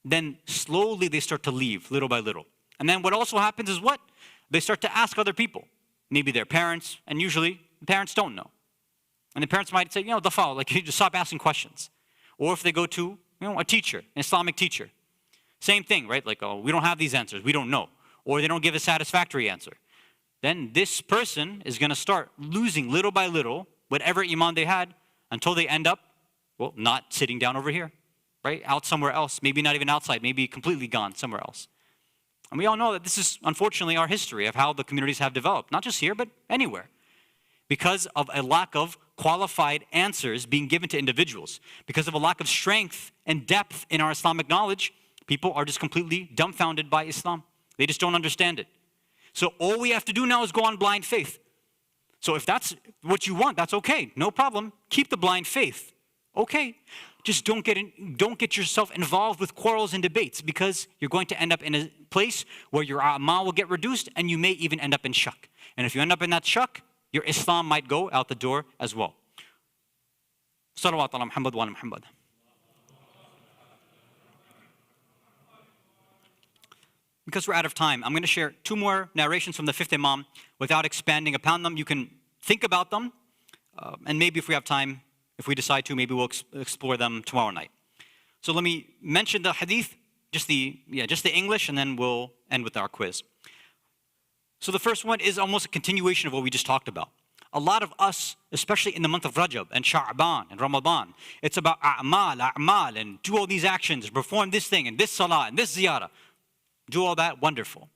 Speaker 4: then slowly they start to leave little by little. And then what also happens is what? They start to ask other people, maybe their parents, and usually the parents don't know. And the parents might say, dafal, like you just stop asking questions. Or if they go to, a teacher, an Islamic teacher. Same thing, right? Like, oh, we don't have these answers, we don't know. Or they don't give a satisfactory answer. Then this person is going to start losing little by little whatever iman they had until they end up, not sitting down over here, right? Out somewhere else, maybe not even outside, maybe completely gone somewhere else. And we all know that this is unfortunately our history of how the communities have developed, not just here, but anywhere. Because of a lack of qualified answers being given to individuals, because of a lack of strength and depth in our Islamic knowledge, people are just completely dumbfounded by Islam. They just don't understand it. So all we have to do now is go on blind faith. So if that's what you want, that's okay. No problem. Keep the blind faith. Okay. Just don't get yourself involved with quarrels and debates, because you're going to end up in a place where your a'mal will get reduced and you may even end up in shak. And if you end up in that shak, your Islam might go out the door as well. Salawat ala Muhammad wa ala Muhammad. Because we're out of time, I'm going to share two more narrations from the fifth Imam without expanding upon them. You can think about them, and maybe if we have time, if we decide to, maybe we'll explore them tomorrow night. So let me mention the hadith, just the English, and then we'll end with our quiz. So the first one is almost a continuation of what we just talked about. A lot of us, especially in the month of Rajab and Sha'ban and Ramadan, it's about a'mal, and do all these actions, perform this thing, and this salah, and this ziyarah. Do all that, wonderful.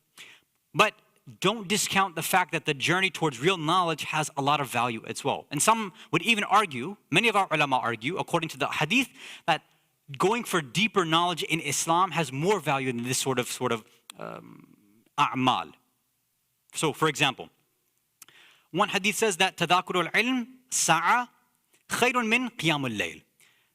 Speaker 4: But don't discount the fact that the journey towards real knowledge has a lot of value as well. And some would even argue, many of our ulama argue, according to the hadith, that going for deeper knowledge in Islam has more value than this sort of a'mal. So, for example, one hadith says that tadhakurul ilm sa'a khayrun min qiyamul layl.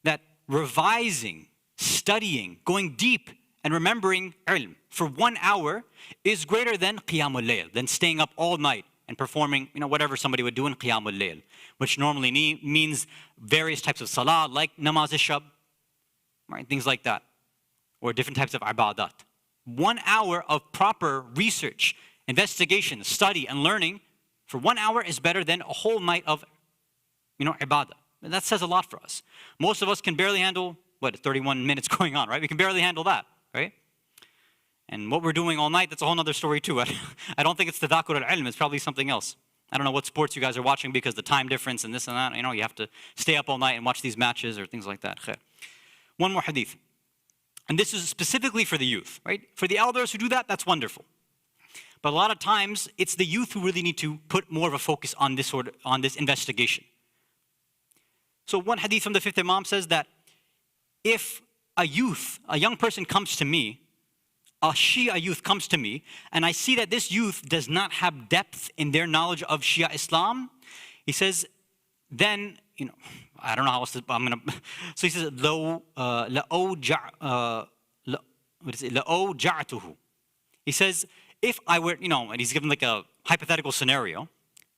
Speaker 4: That revising, studying, going deep, and remembering ilm for 1 hour is greater than qiyamul layl, than staying up all night and performing, whatever somebody would do in Qiyamul Layl, which normally means various types of salah, like namaz al-shab, right? Things like that, or different types of ibadat. 1 hour of proper research, investigation, study, and learning for 1 hour is better than a whole night of, ibadah. And that says a lot for us. Most of us can barely handle, 31 minutes going on, right? We can barely handle that, right? And what we're doing all night, that's a whole other story too. I don't think it's tadhakur al-ilm, it's probably something else. I don't know what sports you guys are watching because the time difference and this and that, you have to stay up all night and watch these matches or things like that. Khair. One more hadith. And this is specifically for the youth, right? For the elders who do that, that's wonderful. But a lot of times, it's the youth who really need to put more of a focus on this investigation. So one hadith from the fifth Imam says that if a young person comes to me, a Shia youth comes to me, and I see that this youth does not have depth in their knowledge of Shia Islam, he says, then, I don't know how else to, so he says, لَأَوْجَعْتُهُ. He says, if I were, and he's given like a hypothetical scenario,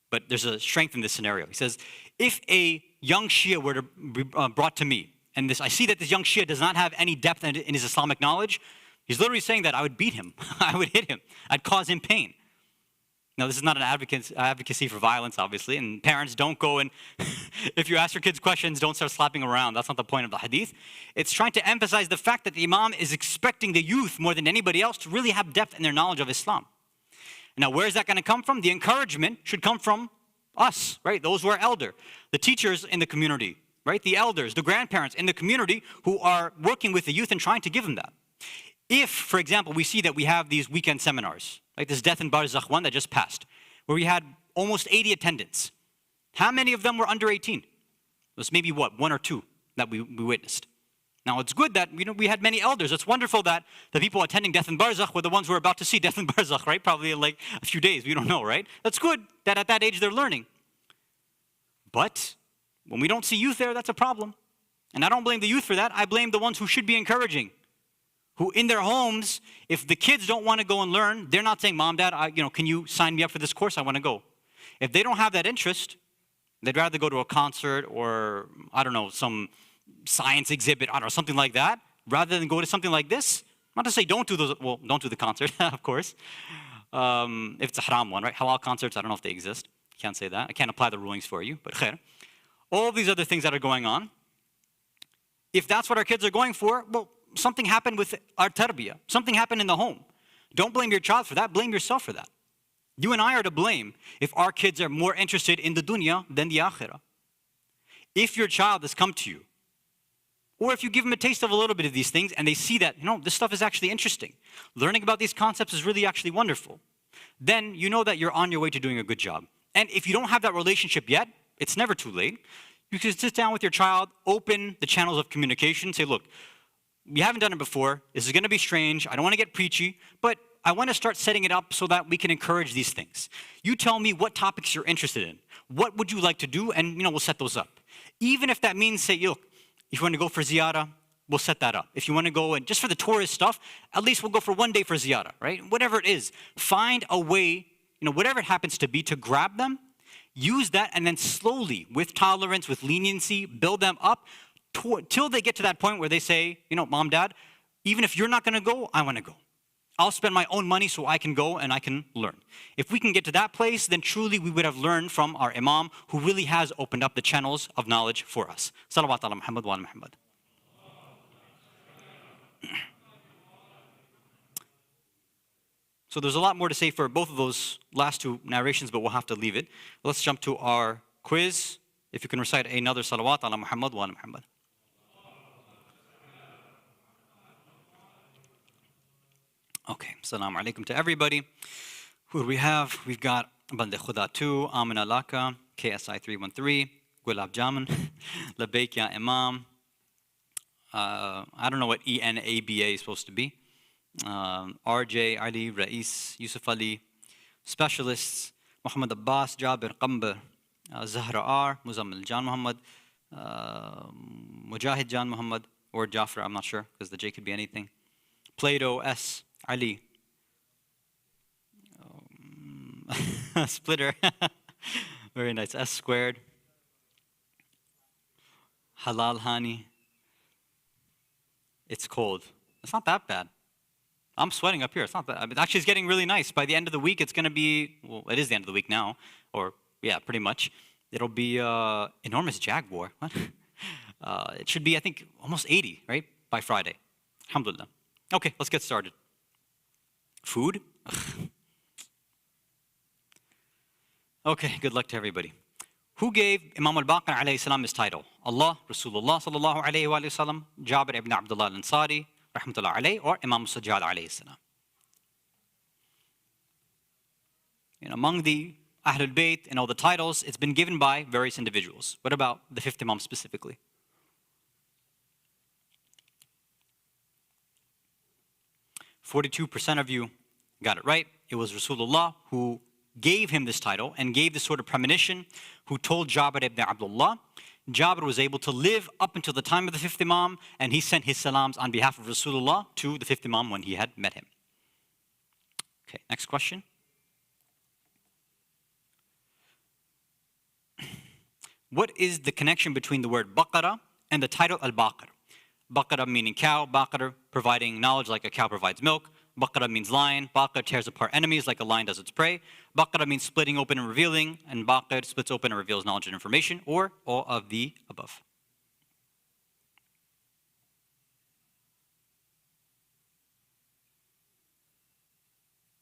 Speaker 4: but there's a strength in this scenario. He says, if a young Shia were to be brought to me, and I see that this young Shia does not have any depth in his Islamic knowledge, he's literally saying that I would beat him, I would hit him, I'd cause him pain. Now, this is not an advocacy for violence, obviously, and parents don't go and, if you ask your kids questions, don't start slapping around. That's not the point of the hadith. It's trying to emphasize the fact that the Imam is expecting the youth more than anybody else to really have depth in their knowledge of Islam. Now, where is that going to come from? The encouragement should come from us, right? Those who are elder, the teachers in the community, right? The elders, the grandparents in the community who are working with the youth and trying to give them that. If, for example, we see that we have these weekend seminars, like this Death in Barzakh one that just passed, where we had almost 80 attendants. How many of them were under 18? It was maybe one or two that we witnessed. Now, it's good that we had many elders. It's wonderful that the people attending Death in Barzakh were the ones who are about to see Death in Barzakh, right? Probably in like a few days, we don't know, right? That's good that at that age they're learning. But when we don't see youth there, that's a problem. And I don't blame the youth for that. I blame the ones who should be encouraging, who in their homes, if the kids don't want to go and learn, they're not saying, Mom, Dad, can you sign me up for this course? I want to go. If they don't have that interest, they'd rather go to a concert or, I don't know, some science exhibit, something like that, rather than go to something like this. Not to say don't do those, well, don't do the concert, of course. If it's a haram one, right? Halal concerts, I don't know if they exist. Can't say that. I can't apply the rulings for you, but khair. All these other things that are going on, if that's what our kids are going for, well, something happened with our tarbiyah. Something happened in the home. Don't blame your child for that. Blame yourself for that. You and I are to blame if our kids are more interested in the dunya than the akhirah. If your child has come to you, or if you give them a taste of a little bit of these things and they see that, this stuff is actually interesting. Learning about these concepts is really actually wonderful. Then you know that you're on your way to doing a good job. And if you don't have that relationship yet, it's never too late. You can sit down with your child, open the channels of communication, say, look, we haven't done it before. This is going to be strange. I don't want to get preachy, but I want to start setting it up so that we can encourage these things. You tell me what topics you're interested in. What would you like to do? And, we'll set those up. Even if that means, say, look, if you want to go for ziyarah, we'll set that up. If you want to go and just for the tourist stuff, at least we'll go for one day for ziyarah, right? Whatever it is, find a way, whatever it happens to be, to grab them, use that, and then slowly, with tolerance, with leniency, build them up till they get to that point where they say, Mom, Dad, even if you're not going to go, I want to go. I'll spend my own money so I can go and I can learn. If we can get to that place, then truly we would have learned from our Imam who really has opened up the channels of knowledge for us. Salawat ala Muhammad wa ala Muhammad. So there's a lot more to say for both of those last two narrations, but we'll have to leave it. Let's jump to our quiz. If you can recite another salawat ala Muhammad wa ala Muhammad. Okay, assalamu alaikum to everybody. Who do we have? We've got Bande Khuda 2, Amina Laka, KSI 313, Gulab Jaman, Labaik Ya Imam. I don't know what ENABA is supposed to be. RJ, Ali, Rais, Yusuf Ali, Specialists, Muhammad Abbas, Jabir Qambar, Zahra R, Muzammil Jan Muhammad, Mujahid Jan Muhammad, or Jafra, I'm not sure, because the J could be anything. Plato S, Ali, Splitter. Very nice. S squared. Halal Hani. It's cold. It's not that bad. I'm sweating up here. It's not that. I mean, actually, it's getting really nice. By the end of the week, it's going to be, well, it is the end of the week now. Or, yeah, pretty much. It'll be enormous Jaguar. What? It should be, I think, almost 80, right? By Friday. Alhamdulillah. Okay, let's get started. Food? Okay, good luck to everybody. Who gave Imam Al-Baqir alayhi salam his title? Allah, Rasulullah sallallahu alayhi wa sallam, Jabir ibn Abdullah al-Ansari, rahmatullah alayhi, or Imam Sajjad alayhi salam? And among the Ahlul Bayt and all the titles, it's been given by various individuals. What about the fifth Imam specifically? %42 of you got it right. It was Rasulullah who gave him this title and gave this sort of premonition, who told Jabir ibn Abdullah. Jabir was able to live up until the time of the fifth Imam, and he sent his salams on behalf of Rasulullah to the fifth Imam when he had met him. Okay, next question. What is the connection between the word Baqara and the title Al-Baqir? Baqara meaning cow, Baqir providing knowledge like a cow provides milk. Baqara means lion. Baqir tears apart enemies like a lion does its prey. Baqara means splitting open and revealing, and Baqir splits open and reveals knowledge and information, or all of the above.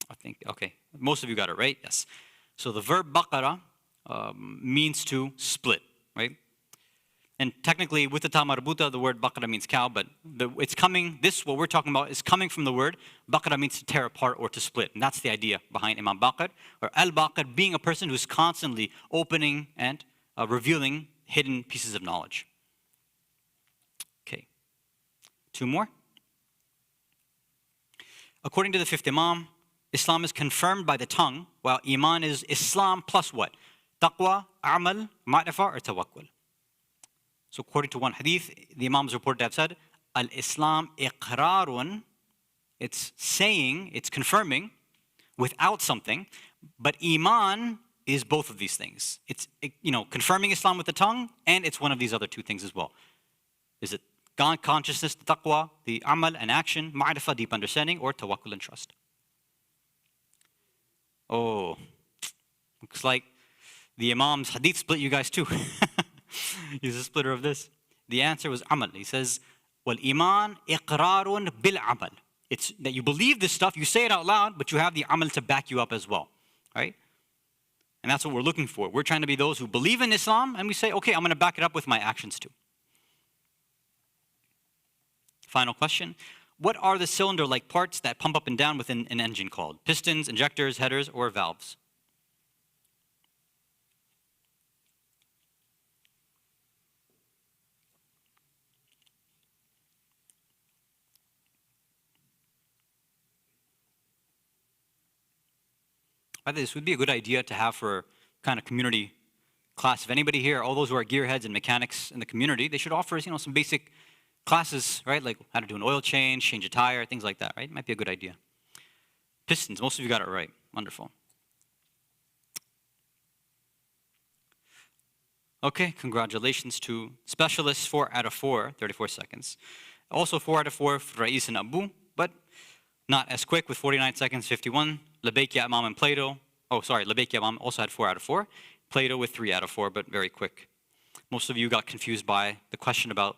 Speaker 4: I think, okay, most of you got it right, yes. So the verb Baqara means to split, right? And technically, with the ta marbuta, the word baqara means cow, but it's coming, what we're talking about is coming from the word. Baqara means to tear apart or to split. And that's the idea behind Imam Baqir, or Al-Baqir being a person who's constantly opening and revealing hidden pieces of knowledge. Okay, 2 more. According to the fifth Imam, Islam is confirmed by the tongue, while Iman is Islam plus what? Taqwa, Amal, Ma'rifah, or Tawakkul. So according to one hadith, the Imam is reported to have said, Al-Islam iqrarun, it's saying, it's confirming without something, but Iman is both of these things. It's, confirming Islam with the tongue, and it's one of these other 2 things as well. Is it God consciousness, the taqwa, the amal and action, ma'rifah, deep understanding, or tawakkul and trust? Oh, looks like the Imam's hadith split you guys too. He's a splitter of this. The answer was amal. He says, "Wal iman iqrarun bil amal." It's that you believe this stuff, you say it out loud, but you have the amal to back you up as well, right? And that's what we're looking for. We're trying to be those who believe in Islam, and we say, okay, I'm going to back it up with my actions too. Final question. What are the cylinder-like parts that pump up and down within an engine called? Pistons, injectors, headers, or valves? I think this would be a good idea to have for kind of community class. If anybody here, all those who are gearheads and mechanics in the community, they should offer some basic classes, right? Like how to do an oil change a tire, things like that, right? Might be a good idea. Pistons, most of you got it right. Wonderful. Okay, congratulations to specialists, 4 out of 4, 34 seconds. Also 4 out of 4 for Rais and Abu, but not as quick with 49 seconds, 51. Labayk ya Imam and Plato. Oh, sorry, Labayk ya Imam also had 4 out of 4. Plato with 3 out of 4, but very quick. Most of you got confused by the question about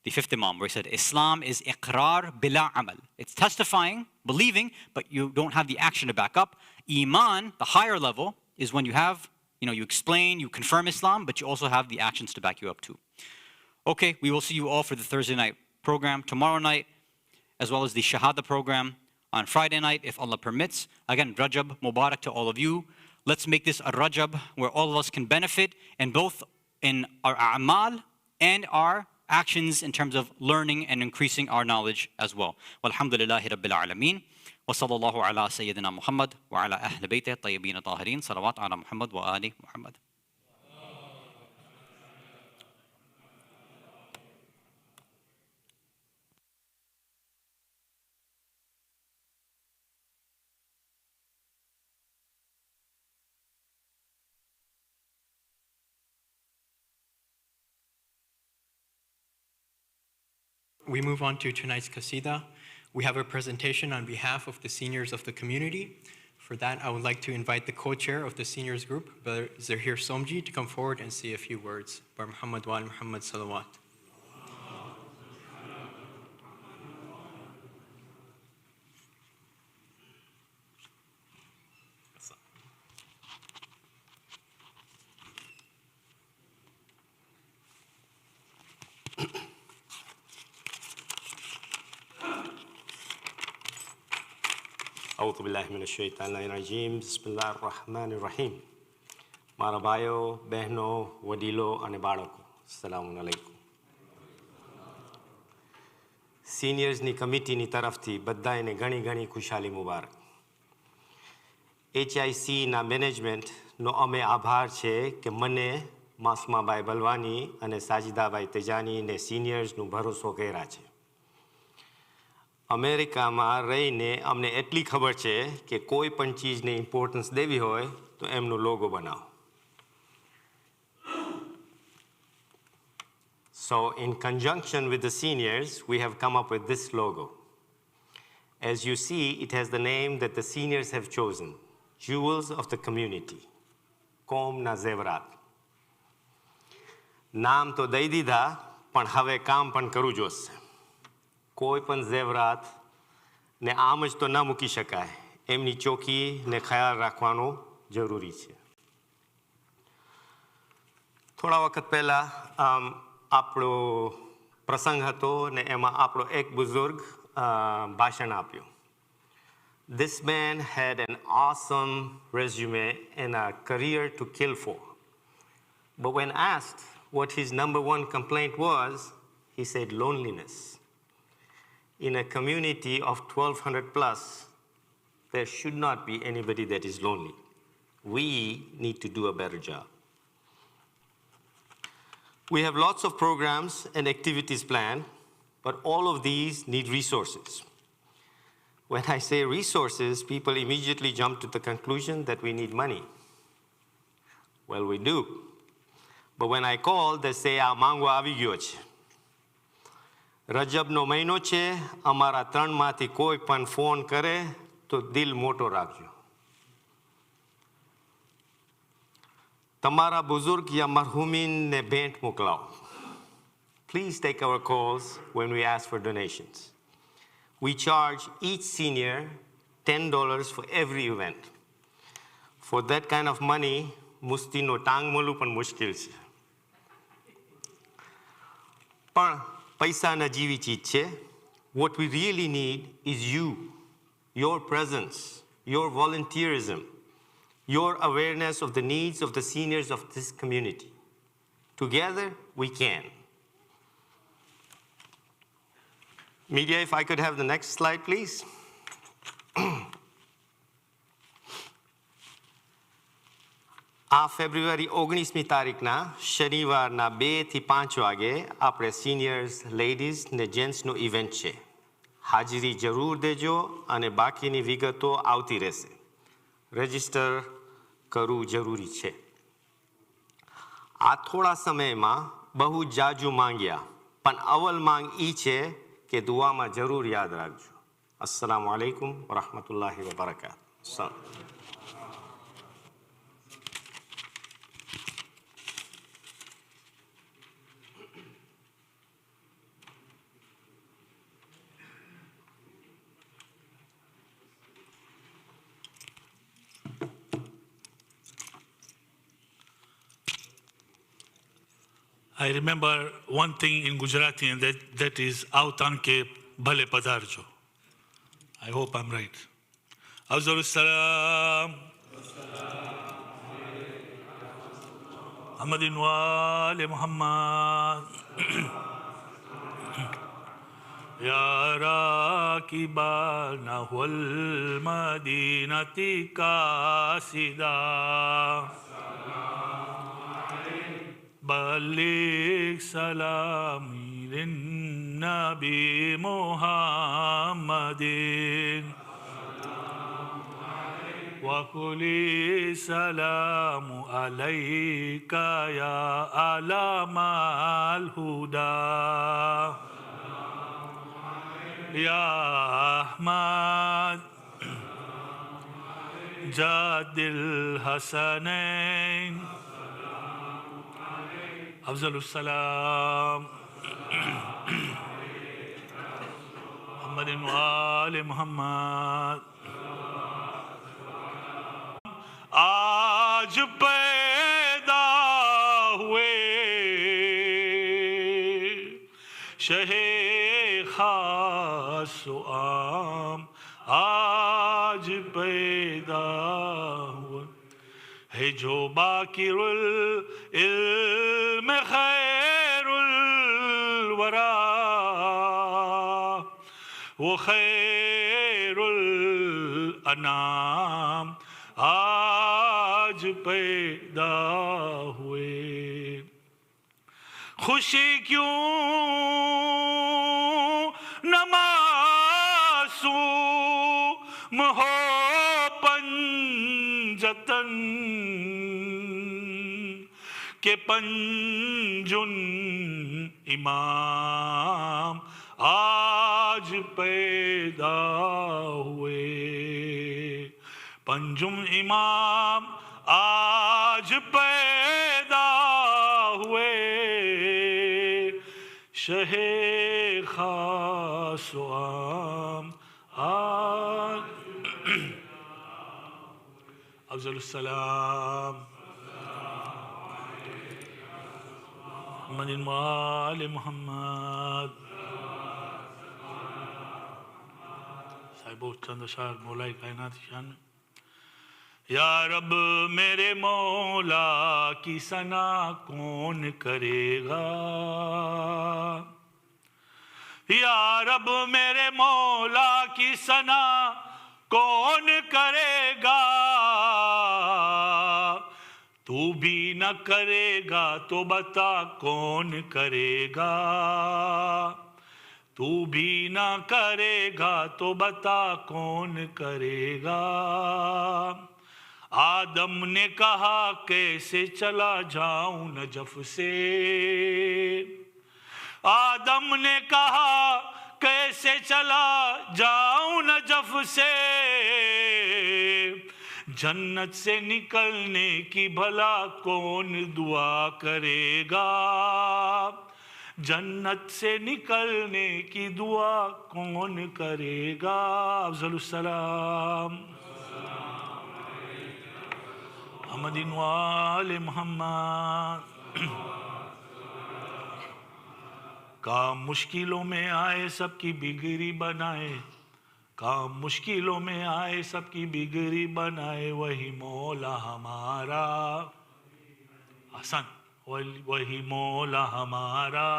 Speaker 4: the fifth Imam, where he said, Islam is iqrar bila amal. It's testifying, believing, but you don't have the action to back up. Iman, the higher level, is when you have, you explain, you confirm Islam, but you also have the actions to back you up too. Okay, we will see you all for the Thursday night program tomorrow night, as well as the Shahada program on Friday night, if Allah permits. Again, Rajab Mubarak to all of you. Let's make this a Rajab where all of us can benefit, and both in our a'mal and our actions in terms of learning and increasing our knowledge as well. Walhamdulillahi Rabbil Alameen. Wa sallallahu ala Sayyidina Muhammad wa ala ahli baytih tayyibin tahirin. Salawat ala Muhammad wa ali Muhammad.
Speaker 3: We move on to tonight's Qasida. We have a presentation on behalf of the seniors of the community. For that, I would like to invite the co-chair of the seniors group, Brother Zahir Somji, to come forward and say a few words. Bar Muhammad wa Muhammad salawat.
Speaker 5: أعوذ بالله من الشيطان الرجيم بسم الله الرحمن الرحيم મારા ભાઈઓ બહેનો વડીલો અને બાળકો અસ્સલામુ અલૈકુમ સિનિયર્સની કમિટીની તરફથી બધાને ઘણી ઘણી ખુશાલી મુબારક HICના મેનેજમેન્ટનો અમે આભાર છે કે મને માસુમાબાઈ બલવાની અને સાજિદાબાઈ તેજાનીને સિનિયર્સનું ભરોસો કર્યા છે અમેરિકામાં રહીને અમને એટલી ખબર છે કે કોઈ પણ ચીજને ઇમ્પોર્ટન્સ દેવી હોય તો એમનો લોગો બનાવો So in conjunction with the seniors, we have come up with this logo. As you see, it has the name that the seniors have chosen, Jewels of the Community, Kom na Zevrat. નામ તો દઈ દીધા પણ હવે કામ પણ કરવું જોશે કોઈ પણ ઝેવરાત ને આમ જ તો ન મૂકી શકાય એમની ચોકી ને ખ્યાલ રાખવાનો જરૂરી છે થોડા વખત પહેલા આપણો પ્રસંગ હતો ને એમાં આપણો એક બુઝુર્ગ ભાષણ આપ્યું This man had an awesome resume and a career to kill for. But when asked what his number one complaint was, he said loneliness. In a community of 1,200 plus, there should not be anybody that is lonely. We need to do a better job. We have lots of programs and activities planned, but all of these need resources. When I say resources, people immediately jump to the conclusion that we need money. Well, we do. But when I call, they say, "Ah, mango avi gyo che." Rajab no mahino che, amara 3 માંથી કોઈ પણ phone કરે તો દિલ મોટો રાખજો. તમારા બુઝુર્ગ યા મરહુમીનને ભેટ મોકલાઓ. Please take our calls when we ask for donations. We charge each senior $10 for every event. For that kind of money, મુસ્તીનો ટાંગ મળવું પણ મુશ્કેલ છે. પણ પૈસા ન જીવી ચીજ છે. What we really need is you, your presence, your volunteerism, your awareness of the needs of the seniors of this community. Together, we can. Media, if I could have the next slide, please. આ ફેબ્રુઆરી 19મી તારીખના શનિવારના 2 થી 5 વાગે આપણે seniors ladies ને જેન્ટ્સનો event છે હાજરી જરૂર દેજો અને બાકીની વિગતો આવતી રહેશે રજિસ્ટર કરવું જરૂરી છે આ થોડા સમયમાં બહુ જાજુ માંગ્યા પણ અવલ માંગ ઈ છે કે દુઆમાં જરૂર યાદ રાખજો અસ્સલામુ અલૈકુમ વરહમતુલ્લાહિ વબરકાતુહુ
Speaker 6: I remember one thing in Gujarati, and that is Autan ke bhale padarjo. I hope I'm right. Afzalus salam. Muhammadin wa ali Muhammad. Ya rakibana wal madinati kasida. بلغ سلامي للنبي محمد وقل سلام عليك يا علام الهدى یا احمد جد الحسنین افضل السلام محمد و آل محمد. آج پیدا ہوئے شہ خاص و عام، آج پیدا ہوا ہے جو باقر العلم خیر الورا، وہ خیر الانام آج پیدا ہوئے. خوشی کیوں نہ معصوم ہو پنجتن کہ پنجن امام آج پیدا ہوئے. پنجم امام آج پیدا ہوئے، شہ خاص و عام آج. افضل السلام محمد و آل محمد. صاحبو چند اشعار مولا کائنات کی شان میں. یا رب میرے مولا کی ثنا کون کرے گا، یا رب میرے مولا کی ثنا کون کرے گا. تو بھی نہ کرے گا تو بتا کون کرے گا، تو بھی نہ کرے گا تو بتا کون کرے گا. آدم نے کہا کیسے چلا جاؤں نجف سے، آدم نے کہا کیسے چلا جاؤں نجف سے. جنت سے نکلنے کی بھلا کون دعا کرے گا، جنت سے نکلنے کی دعا کون کرے گا. افضل السلام محمد و آل محمد. کام مشکلوں میں آئے سب کی بگڑی بنائے، کام مشکلوں میں آئے سب کی بگڑی بنائے، وہی مولا ہمارا. حسن وہی مولا ہمارا،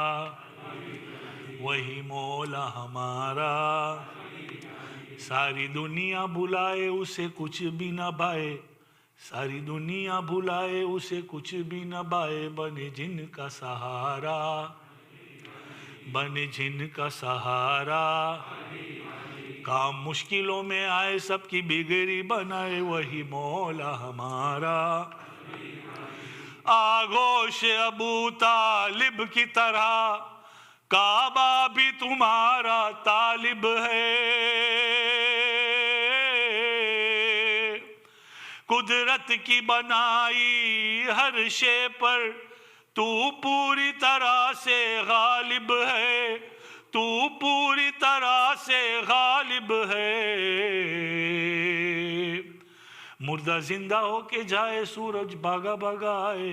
Speaker 6: وہی مولا ہمارا. ساری دنیا بلائے اسے کچھ بھی نہ بھائے، ساری دنیا بھلائے اسے کچھ بھی نہ بائے. بنے جن کا سہارا، بنے جن کا سہارا. کام مشکلوں میں آئے سب کی بگڑی بنائے، وہی مولا ہمارا. آغوش ابو طالب کی طرح کعبہ بھی تمہارا طالب ہے. قدرت کی بنائی ہر شے پر تو پوری طرح سے غالب ہے، تو پوری طرح سے غالب ہے. مردہ زندہ ہو کے جائے سورج بھاگا بھاگا آئے،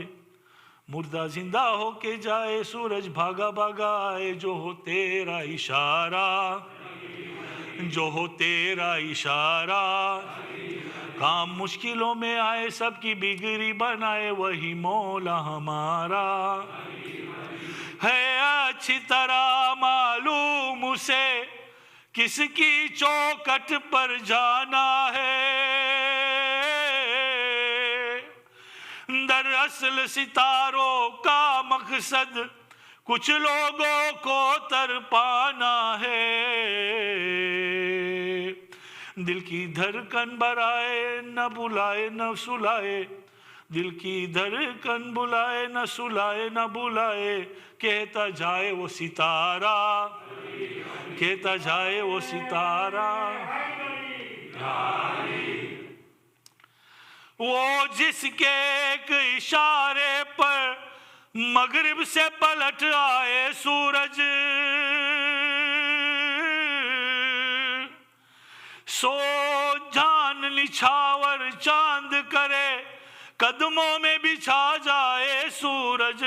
Speaker 6: مردہ زندہ ہو کے جائے سورج بھاگا بھاگا آئے. جو ہو تیرا اشارہ، جو ہو تیرا اشارہ. کام مشکلوں میں آئے سب کی بگڑی بنائے، وہی مولا ہمارا. ہے اچھی طرح معلوم اسے کس کی چوکٹ پر جانا ہے. دراصل ستاروں کا مقصد کچھ لوگوں کو تر پانا ہے. دل کی دھڑکن برائے نہ بلائے نہ سلائے، دل کی دھڑکن بلائے نہ سلائے نہ بلائے. کہتا جائے وہ ستارہ، چمکیتا جائے وہ ستارہ، وہ جس کے ایک اشارے پر مغرب سے پلٹ آئے سورج، سو جان نچھاور چاند کرے قدموں میں بچھا جائے سورج،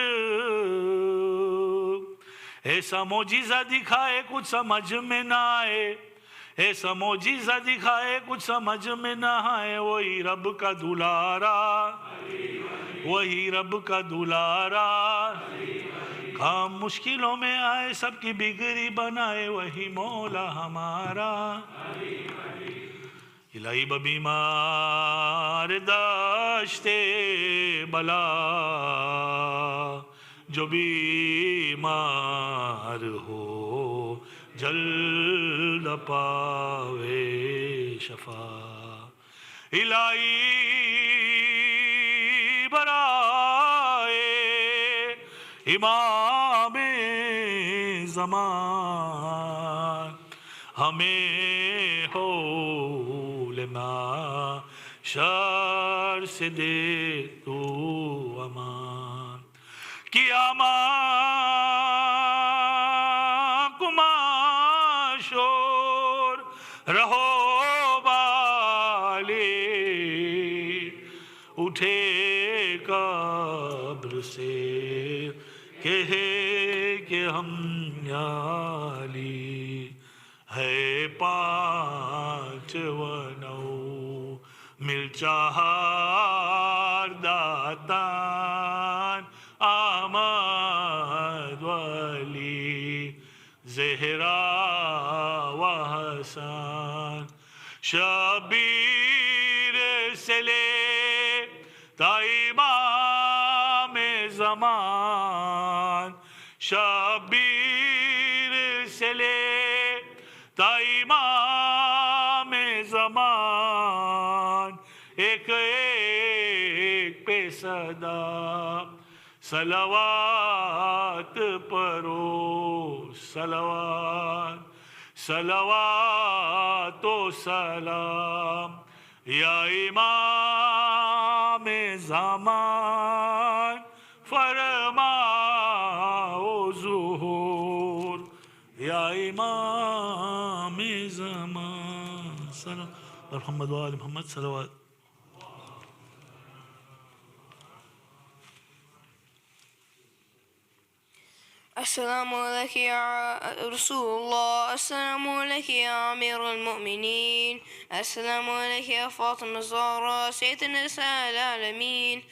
Speaker 6: ایسا معجزہ دکھائے کچھ سمجھ میں نہ آئے، ایسا معجزہ دکھائے کچھ سمجھ میں نہ آئے، وہی رب کا دلارا، وہی رب کا دلارا، کام مشکلوں میں آئے سب کی بگڑی بنائے، وہی مولا ہمارا، الہی ببیمار داشتے بلا، جو بیمار ہو جلد پاوے شفا، الہی برائے امام زمان ہمیں ہو لما شر سے دے تو امان، قیامت کماشور رہو بالے، اٹھے قبر سے کہے کہ ہم یالی ہے پانچ و نو، مل چہار داتان آمد ولی زہرا و حسن، شبیر سے لے تا امام زمان، شبیر سے لے تا امام زمان، ایک ایک پہ صدا صلوات پرو، صلوات صلوات و سلام، یا امام زمان فرماؤ ظہور، یا امام زمان، صلوات محمد و آل محمد، صلوات.
Speaker 7: السلام عليك يا رسول الله، السلام عليك يا أمير المؤمنين، السلام عليك يا فاطمة الزهراء سيدة نساء العالمين،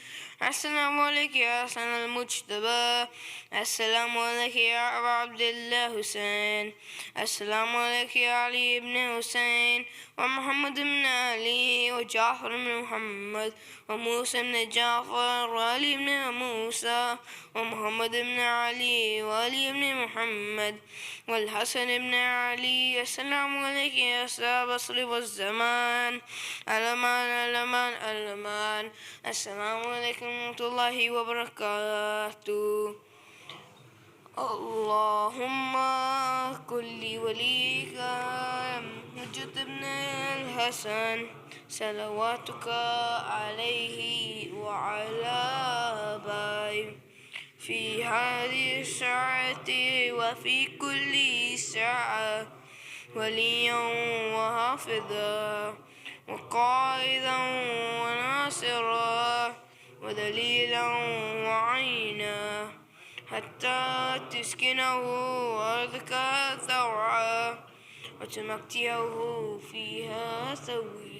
Speaker 7: السلام عليك يا حسن المجتبى، السلام عليك يا أبا عبد الله حسين، السلام عليك يا علي بن حسين ومحمد بن علي وجعفر بن محمد وموسى بن جعفر وعلي بن موسى ومحمد بن علي وعلي بن محمد والحسن بن علي. السلام عليك يا أصحاب العصر والزمان، الأمان الأمان الأمان. السلام عليكم ورحمة الله وبركاته. اللهم كل وليك حجة ابن الحسن صلواتك عليه وعلى آبائه في هذه الساعة وفي كل ساعة، وليا وحافظا وقائدا وناصرا ودليلا وعينا، حتى تسكنه أرضك ثوعا وتمتعه فيها سويا.